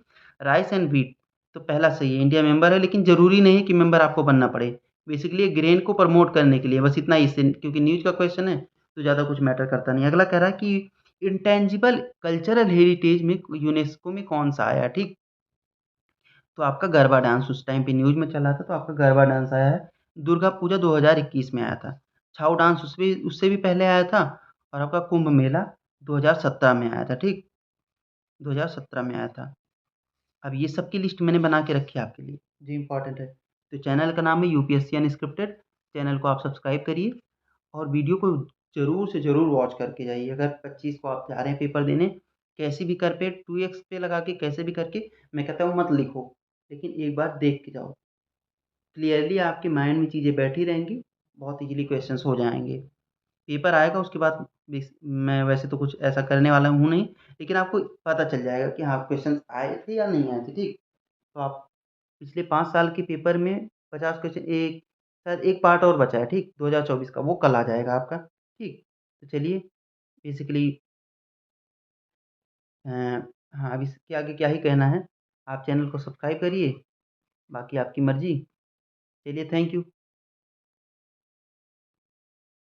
राइस एंड व्हीट। तो पहला सही है, इंडिया मेंबर है, लेकिन जरूरी नहीं कि मेंबर आपको बनना पड़े। बेसिकली ग्रेन को प्रमोट करने के लिए, बस इतना ही, इससे क्योंकि न्यूज का क्वेश्चन है तो ज़्यादा कुछ मैटर करता नहीं। अगला कह रहा है कि इंटेंजिबल कल्चरल हेरिटेज में यूनेस्को में कौन सा आया, ठीक। तो आपका गरबा डांस उस टाइम पे न्यूज़ में चला था, तो आपका गरबा डांस आया है। दुर्गा पूजा 2021 में आया था। छाऊ डांस उससे भी पहले आया था। और आपका कुंभ मेला 2017 में आया था, ठीक। 2017 में आया था। अब ये सब की लिस्ट मैंने बना के रखी है आपके लिए, जो इम्पोर्टेंट है। तो चैनल का नाम है यूपीएससी अनस्क्रिप्टेड। चैनल को आप सब्सक्राइब करिए, और वीडियो को ज़रूर से ज़रूर वॉच करके जाइए। अगर 25 को आप जा रहे हैं पेपर देने, कैसे भी कर पे 2x पे लगा के, कैसे भी करके, मैं कहता हूँ मत लिखो, लेकिन एक बार देख के जाओ। क्लियरली आपके माइंड में चीज़ें बैठी रहेंगी, बहुत ईज़िली क्वेश्चंस हो जाएँगे। पेपर आएगा उसके बाद मैं वैसे तो कुछ ऐसा करने वाला हूँ नहीं, लेकिन आपको पता चल जाएगा कि हाँ क्वेश्चंस आए थे या नहीं आए थे, ठीक। तो आप पिछले 5 साल के पेपर में 50 क्वेश्चन, एक शायद एक पार्ट और बचा है, ठीक, 2024 का, वो कल आ जाएगा आपका, ठीक। तो चलिए, बेसिकली अ, हाँ, अब इसके आगे क्या ही कहना है। आप चैनल को सब्सक्राइब करिए, बाकी आपकी मर्ज़ी। चलिए, थैंक यू।